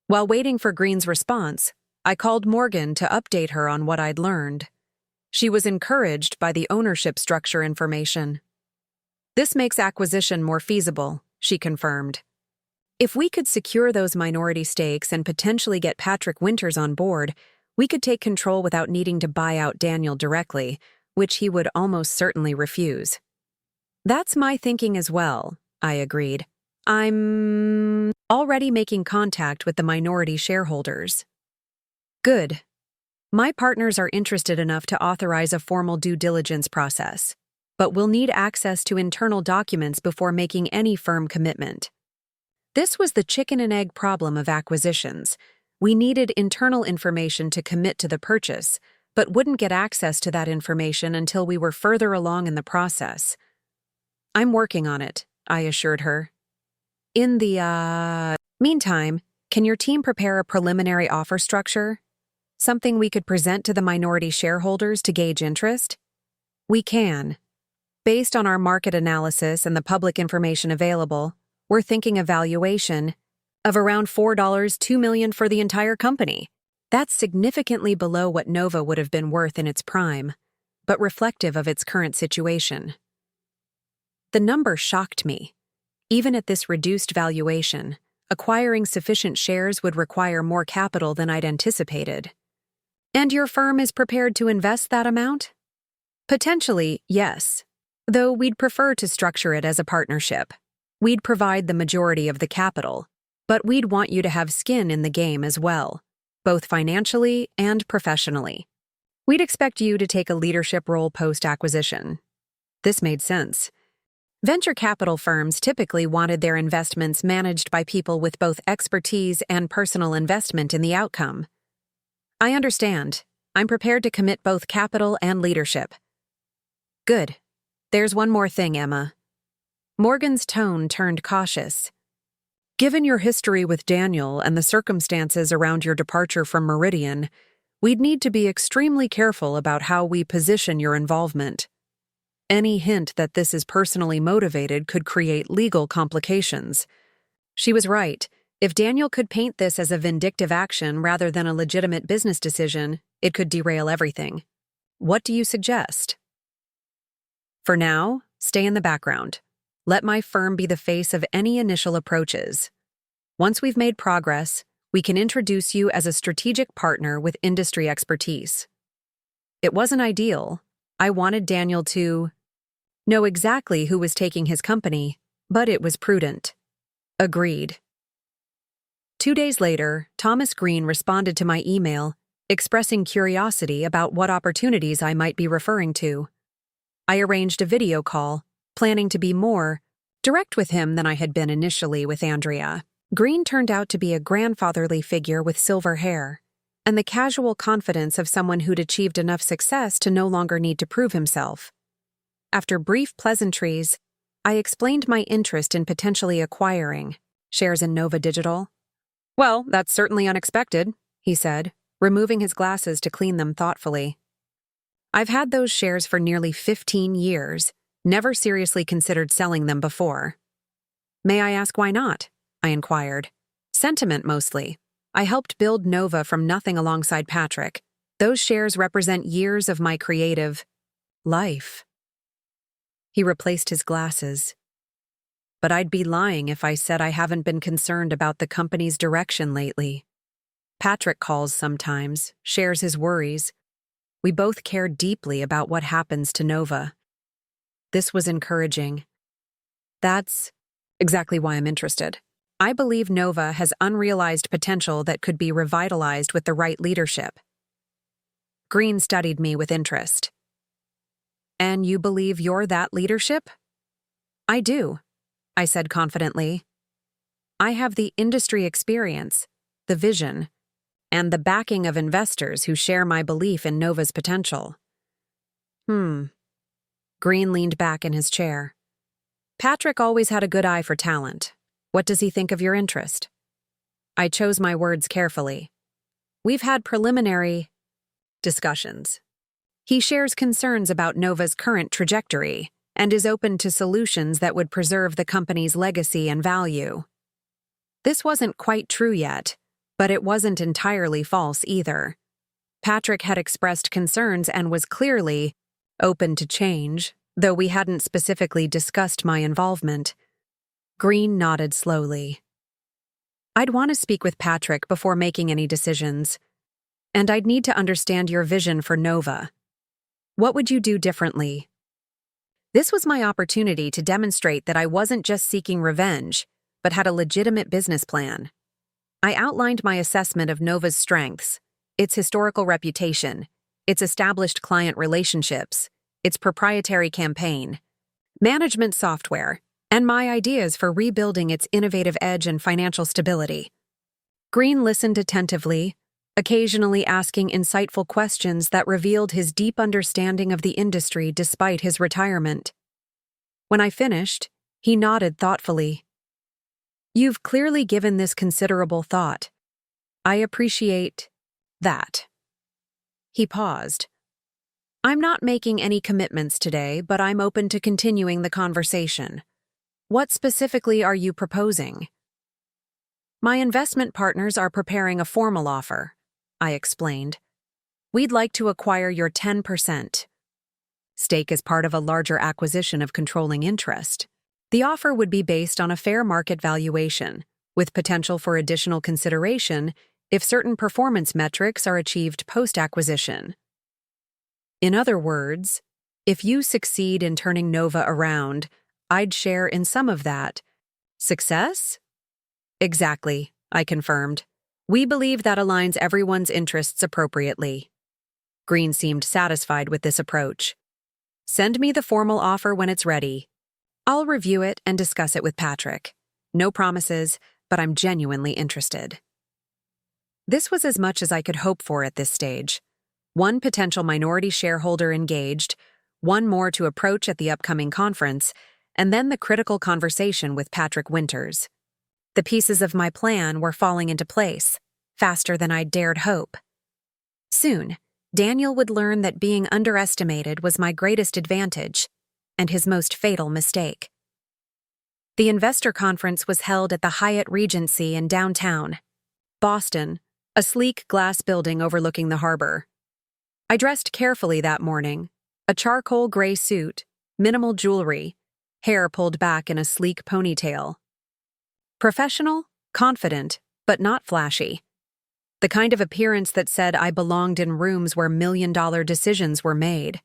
While waiting for Green's response, I called Morgan to update her on what I'd learned. She was encouraged by the ownership structure information. "This makes acquisition more feasible," she confirmed. "If we could secure those minority stakes and potentially get Patrick Winters on board, we could take control without needing to buy out Daniel directly, which he would almost certainly refuse." "That's my thinking as well," I agreed. "I'm already making contact with the minority shareholders." "Good. My partners are interested enough to authorize a formal due diligence process, but we'll need access to internal documents before making any firm commitment." This was the chicken and egg problem of acquisitions. We needed internal information to commit to the purchase, but wouldn't get access to that information until we were further along in the process. "I'm working on it," I assured her. "In the meantime, can your team prepare a preliminary offer structure? Something we could present to the minority shareholders to gauge interest?" "We can. Based on our market analysis and the public information available, we're thinking a valuation of around $2 million for the entire company. That's significantly below what Nova would have been worth in its prime, but reflective of its current situation." The number shocked me. Even at this reduced valuation, acquiring sufficient shares would require more capital than I'd anticipated. "And your firm is prepared to invest that amount?" "Potentially, yes. Though we'd prefer to structure it as a partnership. We'd provide the majority of the capital, but we'd want you to have skin in the game as well, both financially and professionally. We'd expect you to take a leadership role post-acquisition." This made sense. Venture capital firms typically wanted their investments managed by people with both expertise and personal investment in the outcome. "I understand. I'm prepared to commit both capital and leadership." "Good. There's one more thing, Emma." Morgan's tone turned cautious. "Given your history with Daniel and the circumstances around your departure from Meridian, we'd need to be extremely careful about how we position your involvement. Any hint that this is personally motivated could create legal complications." She was right. If Daniel could paint this as a vindictive action rather than a legitimate business decision, it could derail everything. "What do you suggest?" "For now, stay in the background. Let my firm be the face of any initial approaches. Once we've made progress, we can introduce you as a strategic partner with industry expertise." It wasn't ideal. I wanted Daniel to know exactly who was taking his company, but it was prudent. Agreed. 2 days later, Thomas Green responded to my email, expressing curiosity about what opportunities I might be referring to. I arranged a video call, planning to be more direct with him than I had been initially with Andrea. Green turned out to be a grandfatherly figure with silver hair, and the casual confidence of someone who'd achieved enough success to no longer need to prove himself. After brief pleasantries, I explained my interest in potentially acquiring shares in Nova Digital. "Well, that's certainly unexpected," he said, removing his glasses to clean them thoughtfully. "I've had those shares for nearly 15 years, never seriously considered selling them before." "May I ask why not?" I inquired. "Sentiment, mostly. I helped build Nova from nothing alongside Patrick. Those shares represent years of my creative life." He replaced his glasses. but I'd be lying if I said I haven't been concerned about the company's direction lately. Patrick calls sometimes, shares his worries. We both care deeply about what happens to Nova. This was encouraging. That's exactly why I'm interested. I believe Nova has unrealized potential that could be revitalized with the right leadership. Green studied me with interest. And you believe you're that leadership? I do, I said confidently. I have the industry experience, the vision, and the backing of investors who share my belief in Nova's potential. Green leaned back in his chair. Patrick always had a good eye for talent. What does he think of your interest? I chose my words carefully. We've had preliminary discussions. He shares concerns about Nova's current trajectory and is open to solutions that would preserve the company's legacy and value. This wasn't quite true yet, but it wasn't entirely false either. Patrick had expressed concerns and was clearly open to change, though we hadn't specifically discussed my involvement. Green nodded slowly. I'd want to speak with Patrick before making any decisions, and I'd need to understand your vision for Nova. What would you do differently? This was my opportunity to demonstrate that I wasn't just seeking revenge, but had a legitimate business plan. I outlined my assessment of Nova's strengths, its historical reputation, its established client relationships, its proprietary campaign, management software, and my ideas for rebuilding its innovative edge and financial stability. Green listened attentively, occasionally asking insightful questions that revealed his deep understanding of the industry despite his retirement. When I finished, he nodded thoughtfully. You've clearly given this considerable thought. I appreciate that. He paused. I'm not making any commitments today, but I'm open to continuing the conversation. What specifically are you proposing? My investment partners are preparing a formal offer, I explained. We'd like to acquire your 10% stake as part of a larger acquisition of controlling interest. The offer would be based on a fair market valuation, with potential for additional consideration if certain performance metrics are achieved post-acquisition. In other words, if you succeed in turning Nova around, I'd share in some of that. Success? Exactly, I confirmed. We believe that aligns everyone's interests appropriately. Green seemed satisfied with this approach. Send me the formal offer when it's ready. I'll review it and discuss it with Patrick. No promises, but I'm genuinely interested. This was as much as I could hope for at this stage. One potential minority shareholder engaged, one more to approach at the upcoming conference, and then the critical conversation with Patrick Winters. The pieces of my plan were falling into place, faster than I'd dared hope. Soon, Daniel would learn that being underestimated was my greatest advantage, and his most fatal mistake. The investor conference was held at the Hyatt Regency in downtown Boston, a sleek glass building overlooking the harbor. I dressed carefully that morning, a charcoal gray suit, minimal jewelry, hair pulled back in a sleek ponytail. Professional, confident, but not flashy. The kind of appearance that said I belonged in rooms where million-dollar decisions were made.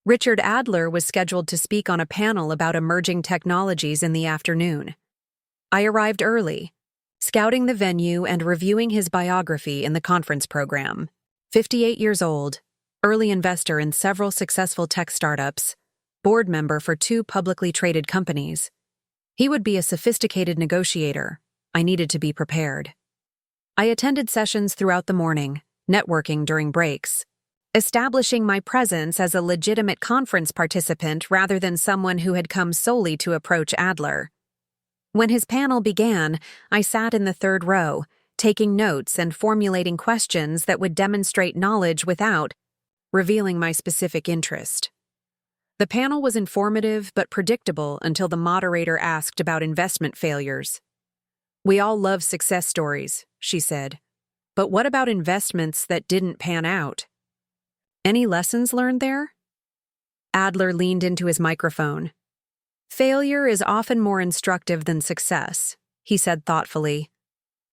Richard Adler was scheduled to speak on a panel about emerging technologies in the afternoon. I arrived early, scouting the venue and reviewing his biography in the conference program. 58 years old, early investor in several successful tech startups, board member for 2 publicly traded companies. He would be a sophisticated negotiator. I needed to be prepared. I attended sessions throughout the morning, networking during breaks, establishing my presence as a legitimate conference participant rather than someone who had come solely to approach Adler. When his panel began, I sat in the 3rd row, taking notes and formulating questions that would demonstrate knowledge without revealing my specific interest. The panel was informative but predictable until the moderator asked about investment failures. We all love success stories, she said. But what about investments that didn't pan out? Any lessons learned there? Adler leaned into his microphone. Failure is often more instructive than success, he said thoughtfully.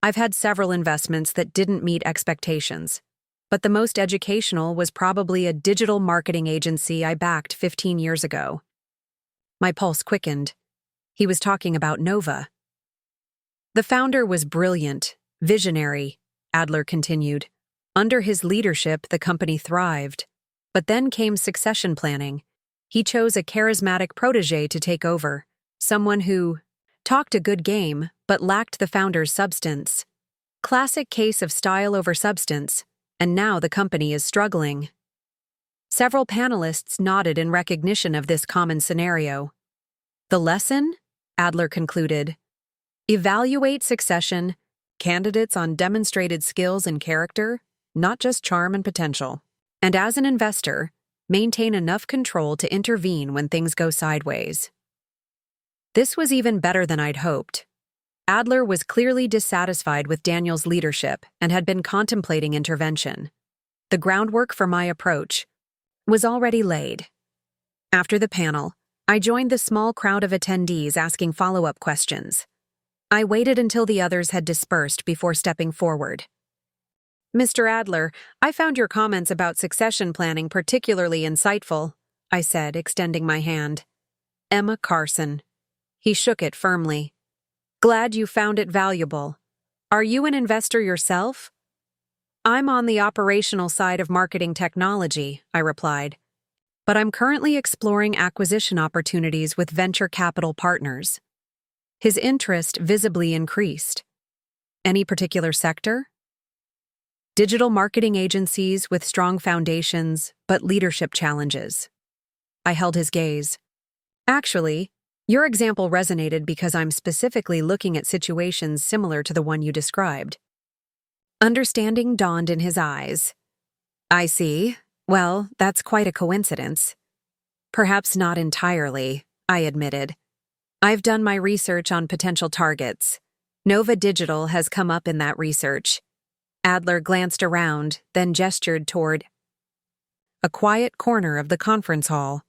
I've had several investments that didn't meet expectations, but the most educational was probably a digital marketing agency I backed 15 years ago. My pulse quickened. He was talking about Nova. The founder was brilliant, visionary, Adler continued. Under his leadership, the company thrived. But then came succession planning. He chose a charismatic protege to take over, someone who talked a good game but lacked the founder's substance. Classic case of style over substance, and now the company is struggling. Several panelists nodded in recognition of this common scenario. The lesson? Adler concluded. Evaluate succession, candidates on demonstrated skills and character, not just charm and potential. And as an investor, maintain enough control to intervene when things go sideways. This was even better than I'd hoped. Adler was clearly dissatisfied with Daniel's leadership and had been contemplating intervention. The groundwork for my approach was already laid. After the panel, I joined the small crowd of attendees asking follow-up questions. I waited until the others had dispersed before stepping forward. Mr. Adler, I found your comments about succession planning particularly insightful, I said, extending my hand. Emma Carson. He shook it firmly. Glad you found it valuable. Are you an investor yourself? I'm on the operational side of marketing technology, I replied. But I'm currently exploring acquisition opportunities with venture capital partners. His interest visibly increased. Any particular sector? Digital marketing agencies with strong foundations, but leadership challenges. I held his gaze. Actually, your example resonated because I'm specifically looking at situations similar to the one you described. Understanding dawned in his eyes. I see. Well, that's quite a coincidence. Perhaps not entirely, I admitted. I've done my research on potential targets. Nova Digital has come up in that research. Adler glanced around, then gestured toward a quiet corner of the conference hall.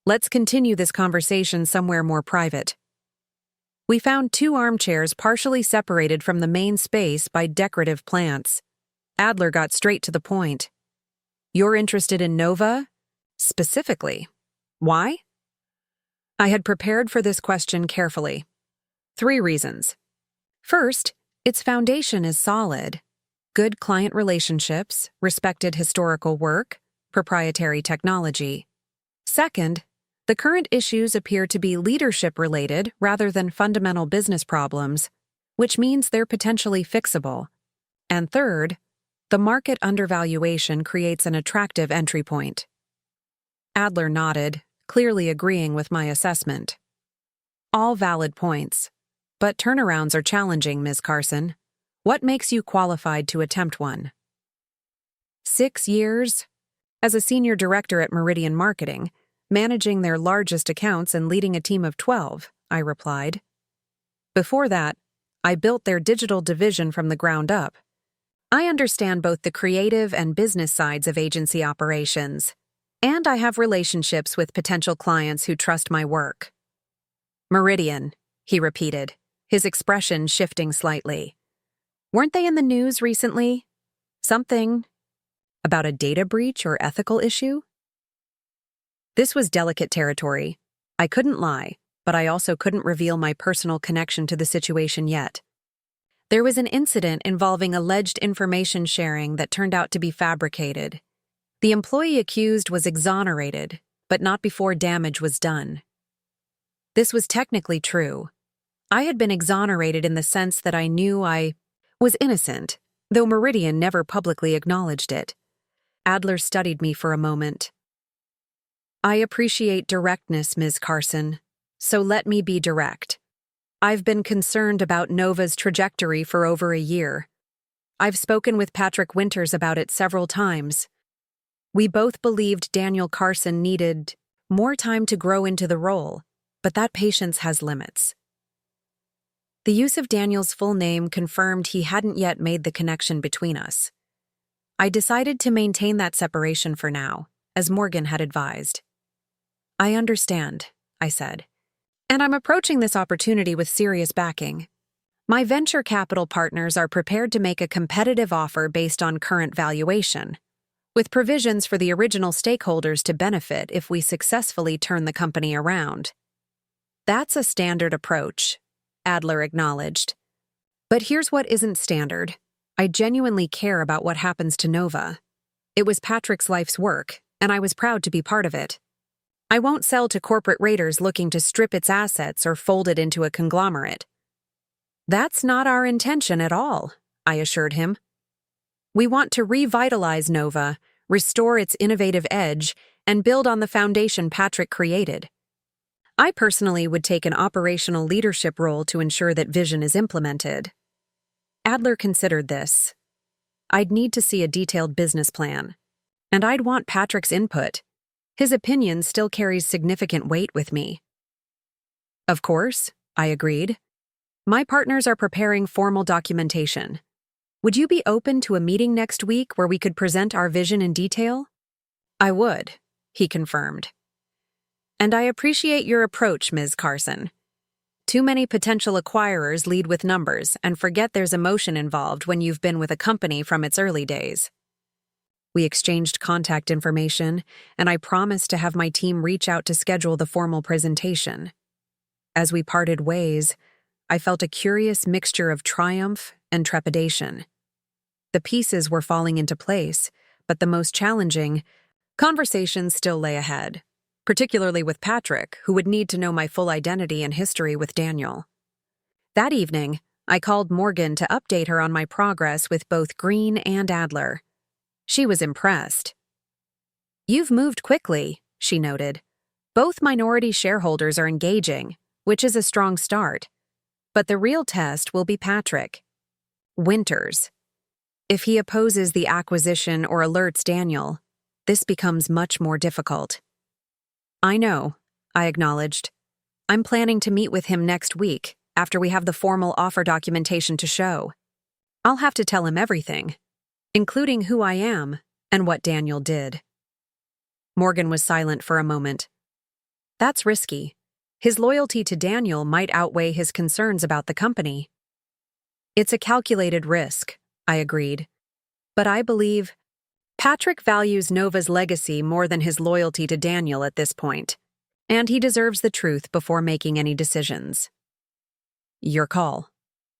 Let's continue this conversation somewhere more private. We found 2 armchairs partially separated from the main space by decorative plants. Adler got straight to the point. You're interested in Nova? Specifically. Why? I had prepared for this question carefully. 3 reasons. First, its foundation is solid. Good client relationships, respected historical work, proprietary technology. Second, the current issues appear to be leadership-related rather than fundamental business problems, which means they're potentially fixable. And third, the market undervaluation creates an attractive entry point. Adler nodded, clearly agreeing with my assessment. All valid points. But turnarounds are challenging, Ms. Carson. What makes you qualified to attempt one? 6 years? As a senior director at Meridian Marketing, managing their largest accounts and leading a team of 12, I replied. Before that, I built their digital division from the ground up. I understand both the creative and business sides of agency operations, and I have relationships with potential clients who trust my work. Meridian, he repeated, his expression shifting slightly. Weren't they in the news recently? Something about a data breach or ethical issue? This was delicate territory. I couldn't lie, but I also couldn't reveal my personal connection to the situation yet. There was an incident involving alleged information sharing that turned out to be fabricated. The employee accused was exonerated, but not before damage was done. This was technically true. I had been exonerated in the sense that I knew I was innocent, though Meridian never publicly acknowledged it. Adler studied me for a moment. I appreciate directness, Ms. Carson, so let me be direct. I've been concerned about Nova's trajectory for over a year. I've spoken with Patrick Winters about it several times. We both believed Daniel Carson needed more time to grow into the role, but that patience has limits. The use of Daniel's full name confirmed he hadn't yet made the connection between us. I decided to maintain that separation for now, as Morgan had advised. I understand, I said. And I'm approaching this opportunity with serious backing. My venture capital partners are prepared to make a competitive offer based on current valuation, with provisions for the original stakeholders to benefit if we successfully turn the company around. That's a standard approach, Adler acknowledged. But here's what isn't standard. I genuinely care about what happens to Nova. It was Patrick's life's work, and I was proud to be part of it. I won't sell to corporate raiders looking to strip its assets or fold it into a conglomerate. That's not our intention at all, I assured him. We want to revitalize Nova, restore its innovative edge, and build on the foundation Patrick created. I personally would take an operational leadership role to ensure that vision is implemented. Adler considered this. I'd need to see a detailed business plan, and I'd want Patrick's input. His opinion still carries significant weight with me. Of course, I agreed. My partners are preparing formal documentation. Would you be open to a meeting next week where we could present our vision in detail? I would, he confirmed. And I appreciate your approach, Ms. Carson. Too many potential acquirers lead with numbers and forget there's emotion involved when you've been with a company from its early days. We exchanged contact information, and I promised to have my team reach out to schedule the formal presentation. As we parted ways, I felt a curious mixture of triumph and trepidation. The pieces were falling into place, but the most challenging conversations still lay ahead, particularly with Patrick, who would need to know my full identity and history with Daniel. That evening, I called Morgan to update her on my progress with both Green and Adler. She was impressed. "You've moved quickly," she noted. "Both minority shareholders are engaging, which is a strong start. But the real test will be Patrick. Winters. If he opposes the acquisition or alerts Daniel, this becomes much more difficult." "I know," I acknowledged. "I'm planning to meet with him next week, after we have the formal offer documentation to show. I'll have to tell him everything, including who I am and what Daniel did." Morgan was silent for a moment. "That's risky. His loyalty to Daniel might outweigh his concerns about the company." "It's a calculated risk," I agreed. "But I believe Patrick values Nova's legacy more than his loyalty to Daniel at this point, and he deserves the truth before making any decisions." "Your call,"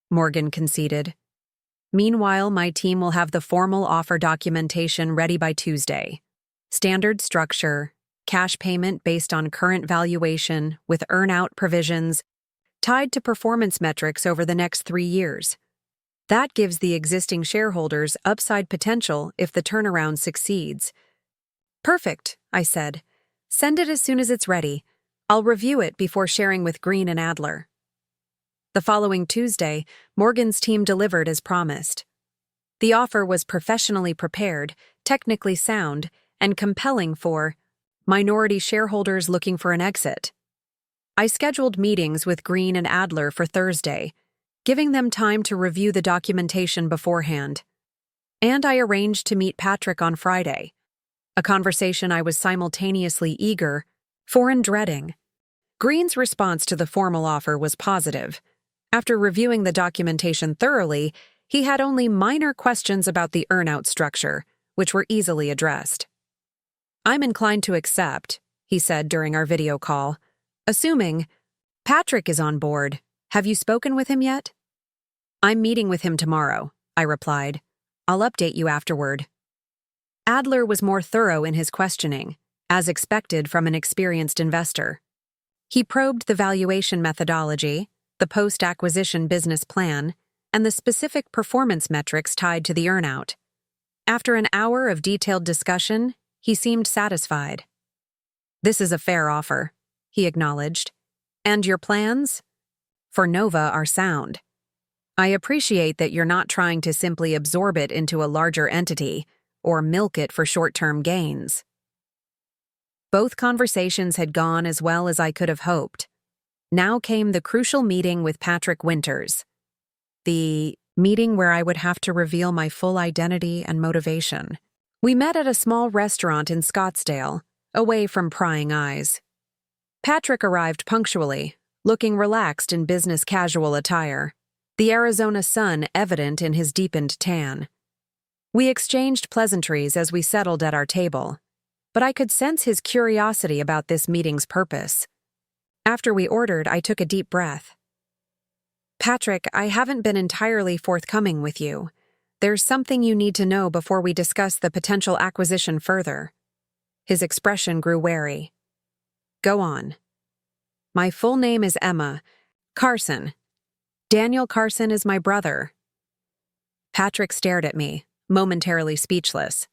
Morgan conceded. "Meanwhile, my team will have the formal offer documentation ready by Tuesday. Standard structure, cash payment based on current valuation with earn-out provisions tied to performance metrics over the next 3 years. That gives the existing shareholders upside potential if the turnaround succeeds." "Perfect," I said. "Send it as soon as it's ready. I'll review it before sharing with Green and Adler." The following Tuesday, Morgan's team delivered as promised. The offer was professionally prepared, technically sound, and compelling for minority shareholders looking for an exit. I scheduled meetings with Green and Adler for Thursday, giving them time to review the documentation beforehand. And I arranged to meet Patrick on Friday, a conversation I was simultaneously eager for and dreading. Green's response to the formal offer was positive. After reviewing the documentation thoroughly, he had only minor questions about the earn-out structure, which were easily addressed. "I'm inclined to accept," he said during our video call. "Assuming Patrick is on board, have you spoken with him yet?" "I'm meeting with him tomorrow," I replied. "I'll update you afterward." Adler was more thorough in his questioning, as expected from an experienced investor. He probed the valuation methodology, the post-acquisition business plan, and the specific performance metrics tied to the earn-out. After an hour of detailed discussion, he seemed satisfied. "This is a fair offer," he acknowledged. "And your plans for Nova are sound. I appreciate that you're not trying to simply absorb it into a larger entity or milk it for short-term gains." Both conversations had gone as well as I could have hoped. Now came the crucial meeting with Patrick Winters. The meeting where I would have to reveal my full identity and motivation. We met at a small restaurant in Scottsdale, away from prying eyes. Patrick arrived punctually, looking relaxed in business casual attire, the Arizona sun evident in his deepened tan. We exchanged pleasantries as we settled at our table, but I could sense his curiosity about this meeting's purpose. After we ordered, I took a deep breath. Patrick, I haven't been entirely forthcoming with you. There's something you need to know before we discuss the potential acquisition further. His expression grew wary. Go on. My full name is Emma Carson. Daniel Carson is my brother. Patrick stared at me, momentarily speechless.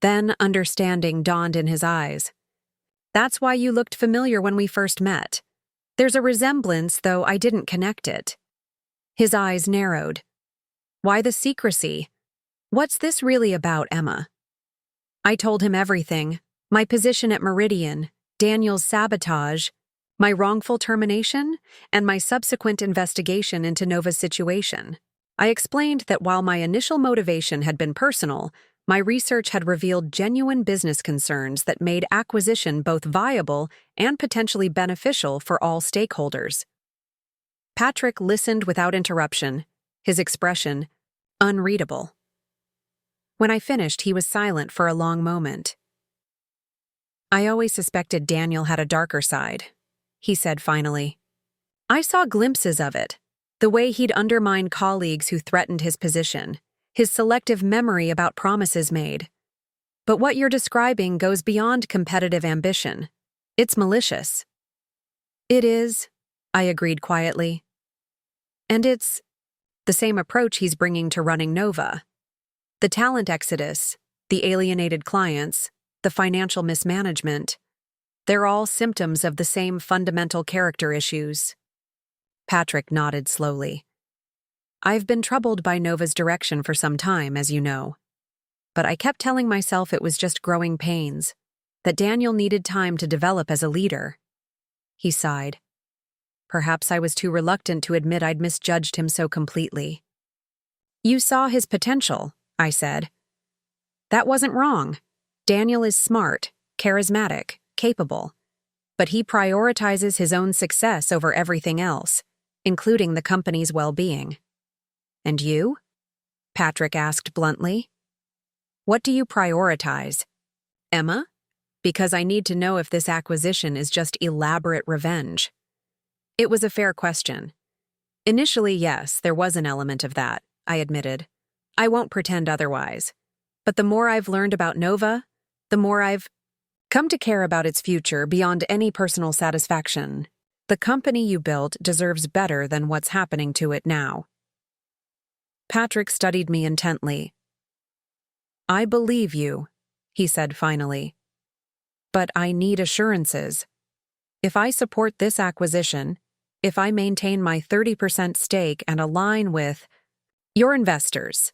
Then understanding dawned in his eyes. That's why you looked familiar when we first met. There's a resemblance, though I didn't connect it. His eyes narrowed. Why the secrecy? What's this really about, Emma? I told him everything. My position at Meridian, Daniel's sabotage, my wrongful termination, and my subsequent investigation into Nova's situation. I explained that while my initial motivation had been personal, my research had revealed genuine business concerns that made acquisition both viable and potentially beneficial for all stakeholders. Patrick listened without interruption, his expression unreadable. When I finished, he was silent for a long moment. I always suspected Daniel had a darker side, he said finally. I saw glimpses of it, the way he'd undermine colleagues who threatened his position, his selective memory about promises made. But what you're describing goes beyond competitive ambition. It's malicious. It is, I agreed quietly. And it's the same approach he's bringing to running Nova. The talent exodus, the alienated clients, the financial mismanagement, they're all symptoms of the same fundamental character issues. Patrick nodded slowly. I've been troubled by Nova's direction for some time, as you know. But I kept telling myself it was just growing pains, that Daniel needed time to develop as a leader. He sighed. Perhaps I was too reluctant to admit I'd misjudged him so completely. You saw his potential, I said. That wasn't wrong. Daniel is smart, charismatic, capable. But he prioritizes his own success over everything else, including the company's well-being. And you? Patrick asked bluntly. What do you prioritize? Emma? Because I need to know if this acquisition is just elaborate revenge. It was a fair question. Initially, yes, there was an element of that, I admitted. I won't pretend otherwise. But the more I've learned about Nova, the more I've come to care about its future beyond any personal satisfaction. The company you built deserves better than what's happening to it now. Patrick studied me intently. I believe you, he said finally. But I need assurances. If I support this acquisition, if I maintain my 30% stake and align with your investors,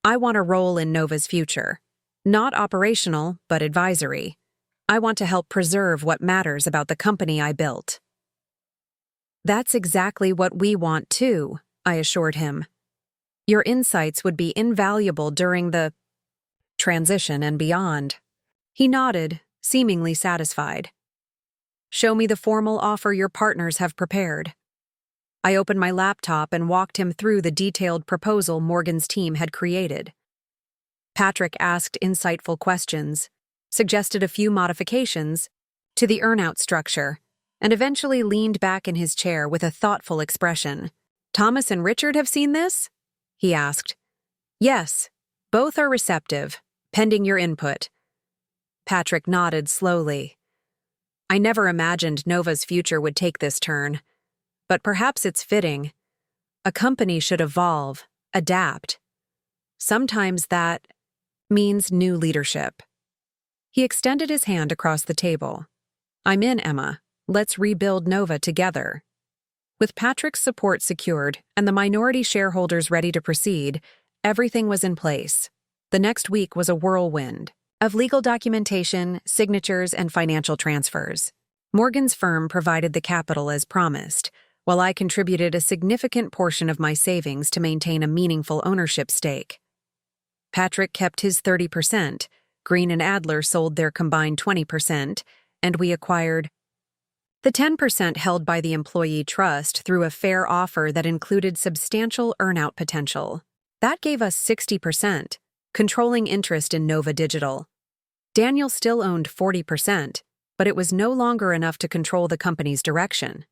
I want a role in Nova's future. Not operational, but advisory. I want to help preserve what matters about the company I built. That's exactly what we want too, I assured him. Your insights would be invaluable during the transition and beyond. He nodded, seemingly satisfied. Show me the formal offer your partners have prepared. I opened my laptop and walked him through the detailed proposal Morgan's team had created. Patrick asked insightful questions, suggested a few modifications to the earnout structure, and eventually leaned back in his chair with a thoughtful expression. Thomas and Richard have seen this? He asked. Yes, both are receptive, pending your input. Patrick nodded slowly. I never imagined Nova's future would take this turn, but perhaps it's fitting. A company should evolve, adapt. Sometimes that means new leadership. He extended his hand across the table. I'm in, Emma. Let's rebuild Nova together. With Patrick's support secured and the minority shareholders ready to proceed, everything was in place. The next week was a whirlwind of legal documentation, signatures, and financial transfers. Morgan's firm provided the capital as promised, while I contributed a significant portion of my savings to maintain a meaningful ownership stake. Patrick kept his 30%, Green and Adler sold their combined 20%, and we acquired The 10% held by the employee trust through a fair offer that included substantial earnout potential. That gave us 60%, controlling interest in Nova Digital. Daniel still owned 40%, but it was no longer enough to control the company's direction.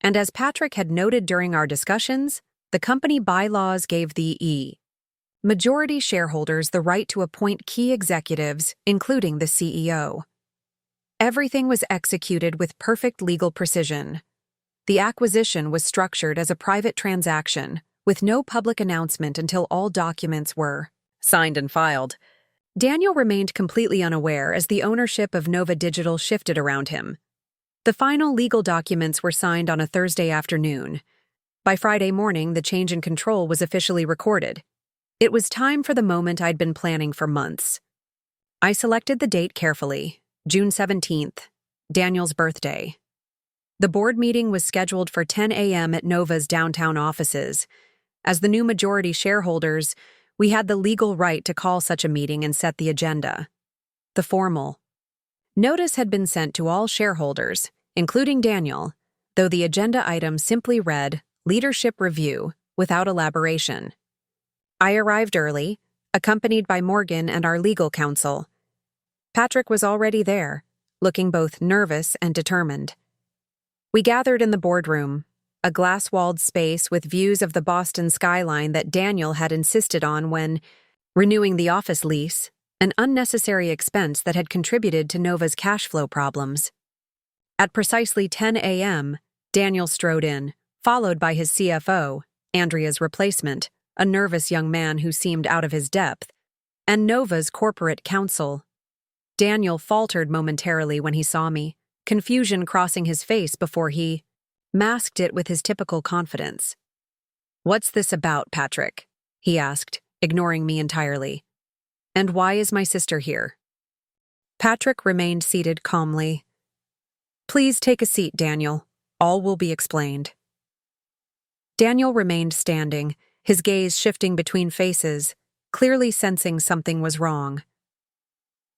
And as Patrick had noted during our discussions, the company bylaws gave the majority shareholders the right to appoint key executives, including the CEO. Everything was executed with perfect legal precision. The acquisition was structured as a private transaction, with no public announcement until all documents were signed and filed. Daniel remained completely unaware as the ownership of Nova Digital shifted around him. The final legal documents were signed on a Thursday afternoon. By Friday morning, the change in control was officially recorded. It was time for the moment I'd been planning for months. I selected the date carefully, June 17th, Daniel's birthday. The board meeting was scheduled for 10 a.m. at Nova's downtown offices. As the new majority shareholders, we had the legal right to call such a meeting and set the agenda. The formal notice had been sent to all shareholders, including Daniel, though the agenda item simply read, Leadership Review, without elaboration. I arrived early, accompanied by Morgan and our legal counsel. Patrick was already there, looking both nervous and determined. We gathered in the boardroom, a glass-walled space with views of the Boston skyline that Daniel had insisted on when renewing the office lease, an unnecessary expense that had contributed to Nova's cash flow problems. At precisely 10 a.m., Daniel strode in, followed by his CFO, Andrea's replacement, a nervous young man who seemed out of his depth, and Nova's corporate counsel. Daniel faltered momentarily when he saw me, confusion crossing his face before he masked it with his typical confidence. "What's this about, Patrick?" he asked, ignoring me entirely. "And why is my sister here?" Patrick remained seated calmly. "Please take a seat, Daniel. All will be explained." Daniel remained standing, his gaze shifting between faces, clearly sensing something was wrong.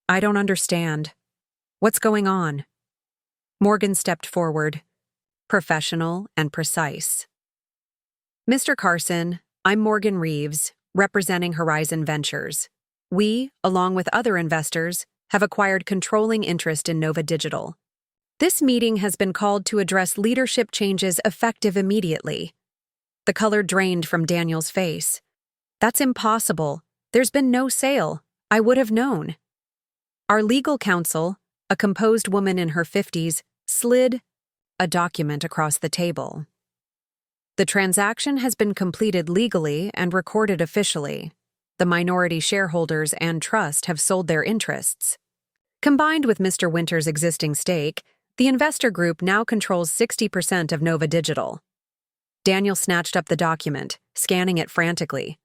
"I don't understand. What's going on?" Morgan stepped forward, professional and precise. "Mr. Carson, I'm Morgan Reeves, representing Horizon Ventures. We, along with other investors, have acquired controlling interest in Nova Digital. This meeting has been called to address leadership changes effective immediately." The color drained from Daniel's face. "That's impossible. There's been no sale. I would have known." Our legal counsel, a composed woman in her 50s, slid a document across the table. "The transaction has been completed legally and recorded officially. The minority shareholders and trust have sold their interests. Combined with Mr. Winter's existing stake, the investor group now controls 60% of Nova Digital." Daniel snatched up the document, scanning it frantically.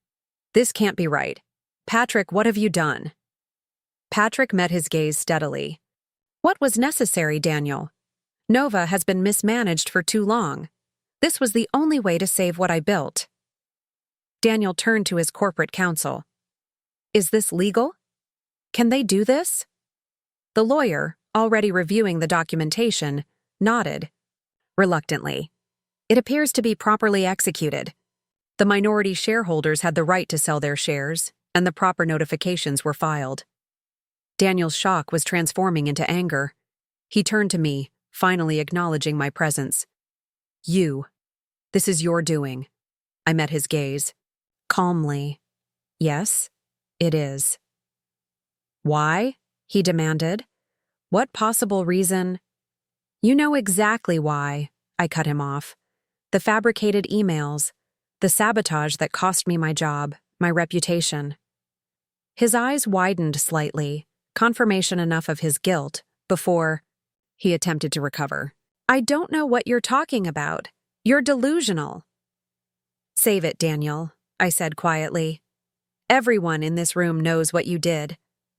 "This can't be right. Patrick, what have you done?" Patrick met his gaze steadily. "What was necessary, Daniel? Nova has been mismanaged for too long. This was the only way to save what I built." Daniel turned to his corporate counsel. "Is this legal? Can they do this?" The lawyer, already reviewing the documentation, nodded. Reluctantly. "It appears to be properly executed. The minority shareholders had the right to sell their shares, and the proper notifications were filed." Daniel's shock was transforming into anger. He turned to me, finally acknowledging my presence. This is your doing." I met his gaze. Calmly. "Yes, it is." "Why?" he demanded. "What possible reason?" "You know exactly why," I cut him off. "The fabricated emails, the sabotage that cost me my job, my reputation." His eyes widened slightly, confirmation enough of his guilt, before he attempted to recover. "I don't know what you're talking about. You're delusional." "Save it, Daniel," I said quietly. "Everyone in this room knows what you did.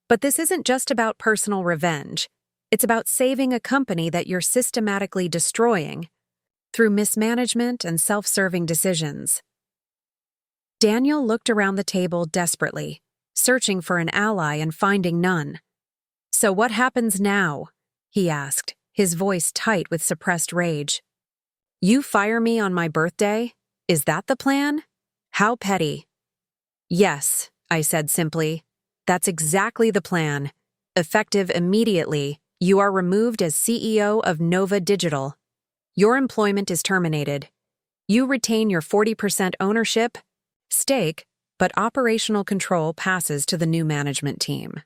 But this isn't just about personal revenge. It's about saving a company that you're systematically destroying through mismanagement and self-serving decisions." Daniel looked around the table desperately, searching for an ally and finding none. "So what happens now?" he asked, his voice tight with suppressed rage. You fire me on my birthday? Is that the plan? How petty. Yes, I said simply. That's exactly the plan. Effective immediately, you are removed as CEO of Nova Digital. Your employment is terminated. You retain your 40% ownership, stake, but operational control passes to the new management team.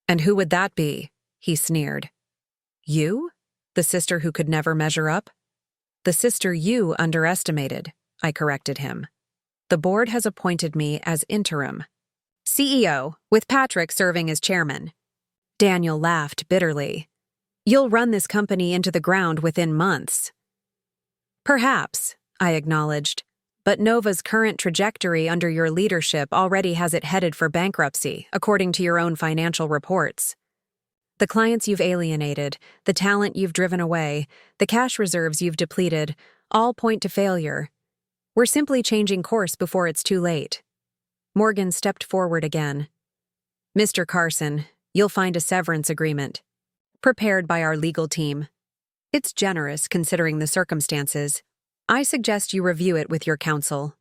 And who would that be? He sneered. You? The sister who could never measure up? The sister you underestimated, I corrected him. The board has appointed me as interim CEO, with Patrick serving as chairman. Daniel laughed bitterly. You'll run this company into the ground within months. Perhaps, I acknowledged, but Nova's current trajectory under your leadership already has it headed for bankruptcy, according to your own financial reports. The clients you've alienated, the talent you've driven away, the cash reserves you've depleted, all point to failure. We're simply changing course before it's too late. Morgan stepped forward again. Mr. Carson, you'll find a severance agreement, prepared by our legal team. It's generous considering the circumstances. I suggest you review it with your counsel.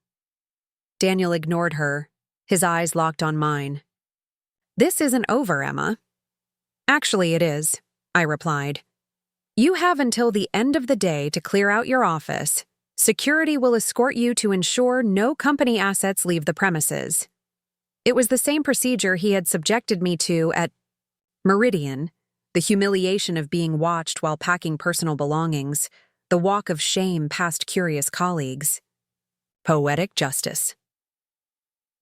Daniel ignored her, his eyes locked on mine. This isn't over, Emma. Actually, it is, I replied. You have until the end of the day to clear out your office. Security will escort you to ensure no company assets leave the premises. It was the same procedure he had subjected me to at Meridian, the humiliation of being watched while packing personal belongings, the walk of shame past curious colleagues. Poetic justice.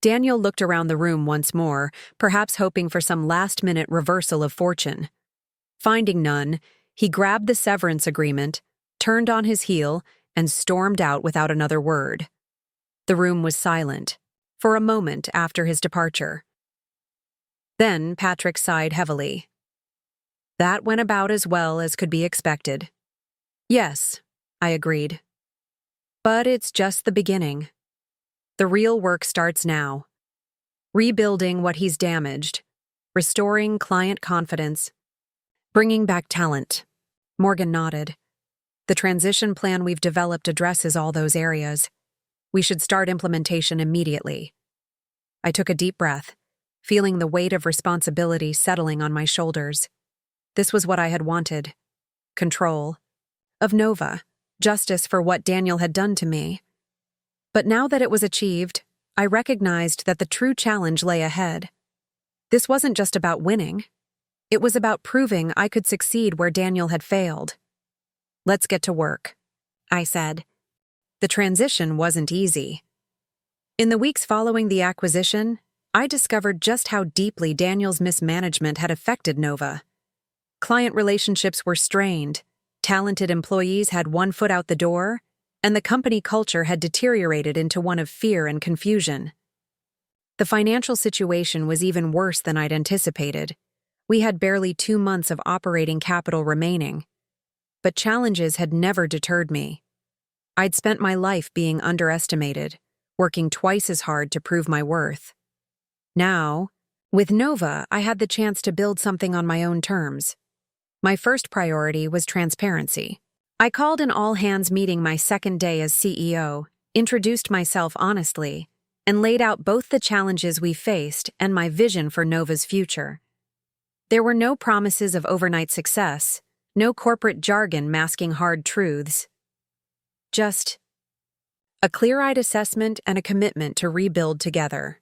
Daniel looked around the room once more, perhaps hoping for some last-minute reversal of fortune. Finding none, he grabbed the severance agreement, turned on his heel, and stormed out without another word. The room was silent, for a moment after his departure. Then Patrick sighed heavily. That went about as well as could be expected. Yes, I agreed. But it's just the beginning. The real work starts now. Rebuilding what he's damaged, restoring client confidence, bringing back talent. Morgan nodded. The transition plan we've developed addresses all those areas. We should start implementation immediately. I took a deep breath, feeling the weight of responsibility settling on my shoulders. This was what I had wanted. Control. Of Nova. Justice for what Daniel had done to me. But now that it was achieved, I recognized that the true challenge lay ahead. This wasn't just about winning. It was about proving I could succeed where Daniel had failed. Let's get to work, I said. The transition wasn't easy. In the weeks following the acquisition, I discovered just how deeply Daniel's mismanagement had affected Nova. Client relationships were strained, talented employees had one foot out the door, and the company culture had deteriorated into one of fear and confusion. The financial situation was even worse than I'd anticipated. We had barely 2 months of operating capital remaining. But challenges had never deterred me. I'd spent my life being underestimated, working twice as hard to prove my worth. Now, with Nova, I had the chance to build something on my own terms. My first priority was transparency. I called an all-hands meeting my second day as CEO, introduced myself honestly, and laid out both the challenges we faced and my vision for Nova's future. There were no promises of overnight success, no corporate jargon masking hard truths. Just a clear-eyed assessment and a commitment to rebuild together.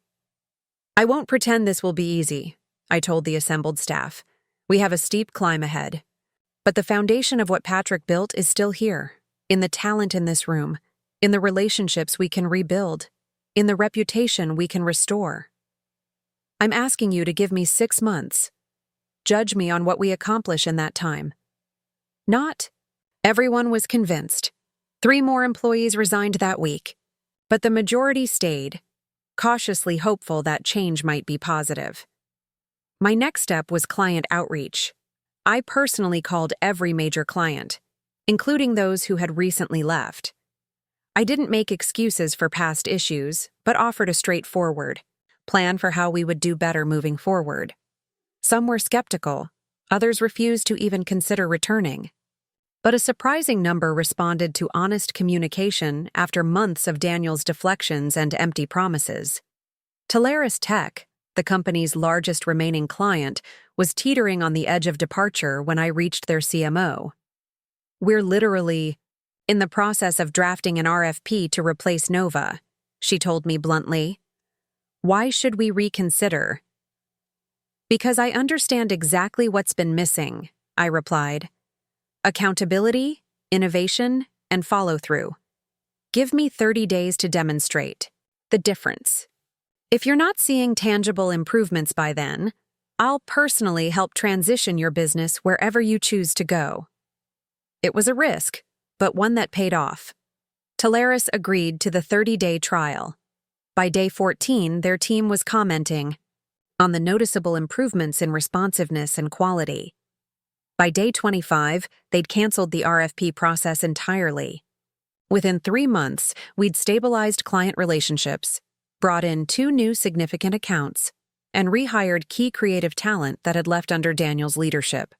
I won't pretend this will be easy, I told the assembled staff. We have a steep climb ahead. But the foundation of what Patrick built is still here, in the talent in this room, in the relationships we can rebuild, in the reputation we can restore. I'm asking you to give me 6 months. Judge me on what we accomplish in that time. Not. Everyone was convinced. 3 more employees resigned that week. But the majority stayed, cautiously hopeful that change might be positive. My next step was client outreach. I personally called every major client, including those who had recently left. I didn't make excuses for past issues, but offered a straightforward plan for how we would do better moving forward. Some were skeptical, Others refused to even consider returning. But a surprising number responded to honest communication after months of Daniel's deflections and empty promises. Teleris Tech, the company's largest remaining client, was teetering on the edge of departure when I reached their CMO. "We're literally in the process of drafting an RFP to replace Nova," she told me bluntly. "Why should we reconsider?" "Because I understand exactly what's been missing," I replied. "Accountability, innovation, and follow-through. Give me 30 days to demonstrate the difference. If you're not seeing tangible improvements by then, I'll personally help transition your business wherever you choose to go." It was a risk, but one that paid off. Teleris agreed to the 30-day trial. By day 14, their team was commenting on the noticeable improvements in responsiveness and quality. By day 25, they'd canceled the RFP process entirely. Within 3 months, we'd stabilized client relationships, brought in 2 new significant accounts, and rehired key creative talent that had left under Daniel's leadership.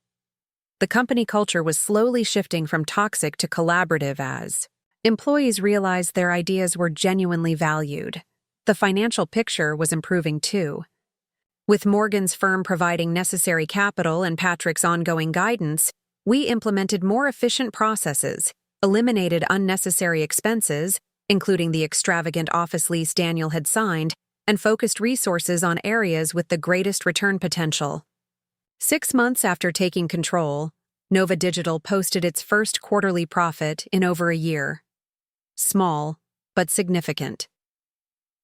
The company culture was slowly shifting from toxic to collaborative as employees realized their ideas were genuinely valued. The financial picture was improving too. With Morgan's firm providing necessary capital and Patrick's ongoing guidance, we implemented more efficient processes, eliminated unnecessary expenses, including the extravagant office lease Daniel had signed, and focused resources on areas with the greatest return potential. 6 months after taking control, Nova Digital posted its first quarterly profit in over a year. Small, but significant.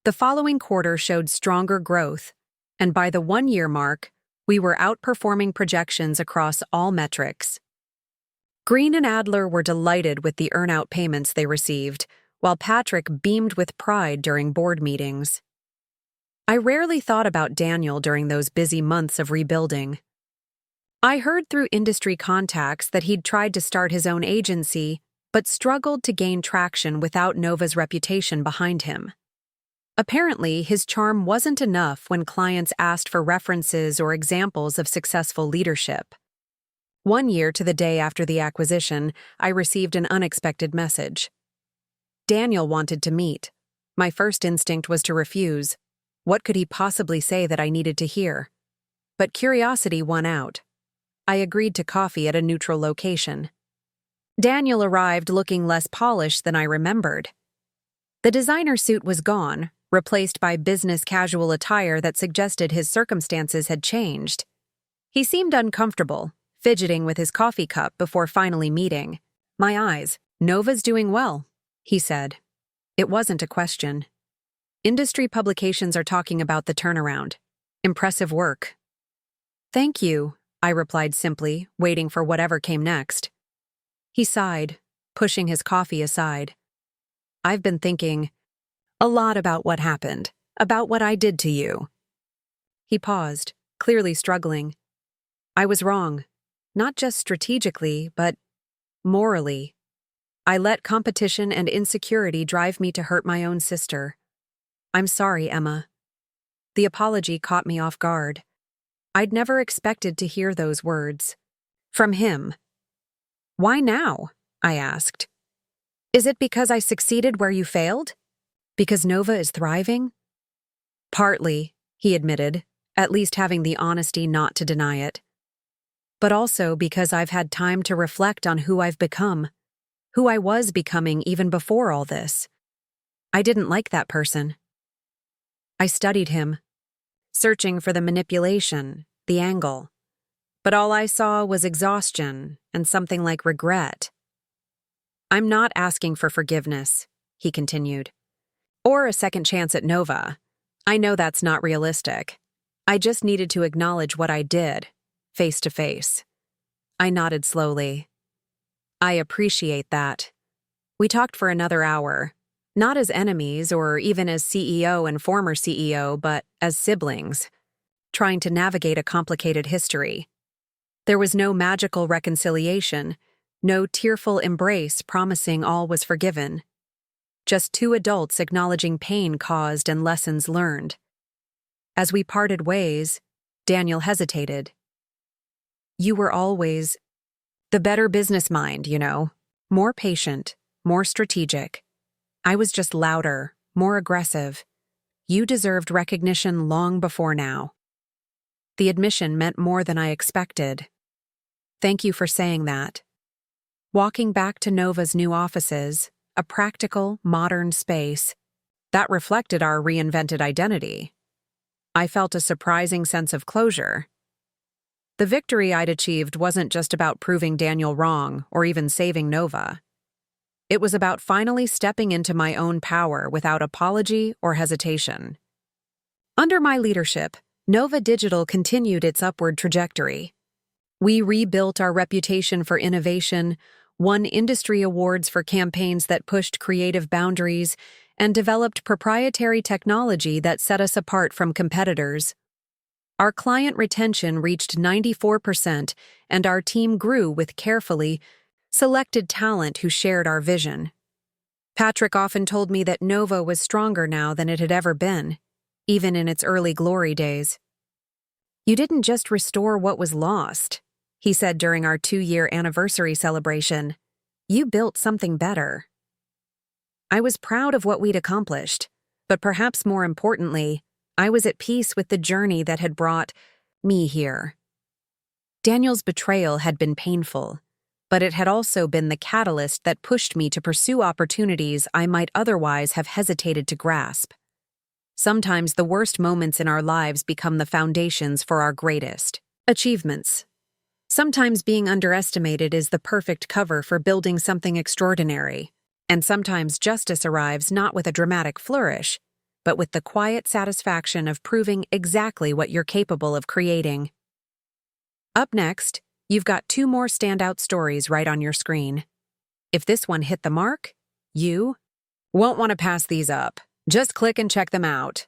The following quarter showed stronger growth, and by the 1-year mark, we were outperforming projections across all metrics. Green and Adler were delighted with the earn-out payments they received, while Patrick beamed with pride during board meetings. I rarely thought about Daniel during those busy months of rebuilding. I heard through industry contacts that he'd tried to start his own agency, but struggled to gain traction without Nova's reputation behind him. Apparently, his charm wasn't enough when clients asked for references or examples of successful leadership. 1 year to the day after the acquisition, I received an unexpected message. Daniel wanted to meet. My first instinct was to refuse. What could he possibly say that I needed to hear? But curiosity won out. I agreed to coffee at a neutral location. Daniel arrived looking less polished than I remembered. The designer suit was gone, replaced by business casual attire that suggested his circumstances had changed. He seemed uncomfortable, fidgeting with his coffee cup before finally meeting. "My eyes, Nova's doing well," he said. It wasn't a question. "Industry publications are talking about the turnaround. Impressive work." "Thank you," I replied simply, waiting for whatever came next. He sighed, pushing his coffee aside. "I've been thinking a lot about what happened, about what I did to you." He paused, clearly struggling. "I was wrong, not just strategically, but morally. I let competition and insecurity drive me to hurt my own sister. I'm sorry, Emma." The apology caught me off guard. I'd never expected to hear those words. From him. "Why now?" I asked. "Is it because I succeeded where you failed? Because Nova is thriving?" "Partly," he admitted, at least having the honesty not to deny it. "But also because I've had time to reflect on who I've become, who I was becoming even before all this. I didn't like that person. I studied him, searching for the manipulation, the angle. But all I saw was exhaustion and something like regret. I'm not asking for forgiveness," he continued, "or a second chance at Nova. I know that's not realistic. I just needed to acknowledge what I did, face to face." I nodded slowly. "I appreciate that." We talked for another hour, not as enemies or even as CEO and former CEO, but as siblings, trying to navigate a complicated history. There was no magical reconciliation, no tearful embrace promising all was forgiven. Just 2 adults acknowledging pain caused and lessons learned. As we parted ways, Daniel hesitated. You were always the better business mind, you know. More patient, more strategic. I was just louder, more aggressive. You deserved recognition long before now. The admission meant more than I expected. Thank you for saying that. Walking back to Nova's new offices, a practical, modern space, that reflected our reinvented identity. I felt a surprising sense of closure. The victory I'd achieved wasn't just about proving Daniel wrong or even saving Nova. It was about finally stepping into my own power without apology or hesitation. Under my leadership, Nova Digital continued its upward trajectory. We rebuilt our reputation for innovation, won industry awards for campaigns that pushed creative boundaries, and developed proprietary technology that set us apart from competitors. Our client retention reached 94%, and our team grew with carefully selected talent who shared our vision. Patrick often told me that Nova was stronger now than it had ever been, even in its early glory days. You didn't just restore what was lost, he said during our 2-year anniversary celebration. You built something better. I was proud of what we'd accomplished, but perhaps more importantly, I was at peace with the journey that had brought me here. Daniel's betrayal had been painful, but it had also been the catalyst that pushed me to pursue opportunities I might otherwise have hesitated to grasp. Sometimes the worst moments in our lives become the foundations for our greatest achievements. Sometimes being underestimated is the perfect cover for building something extraordinary, and sometimes justice arrives not with a dramatic flourish, but with the quiet satisfaction of proving exactly what you're capable of creating. Up next, you've got 2 more standout stories right on your screen. If this one hit the mark, you won't want to pass these up. Just click and check them out.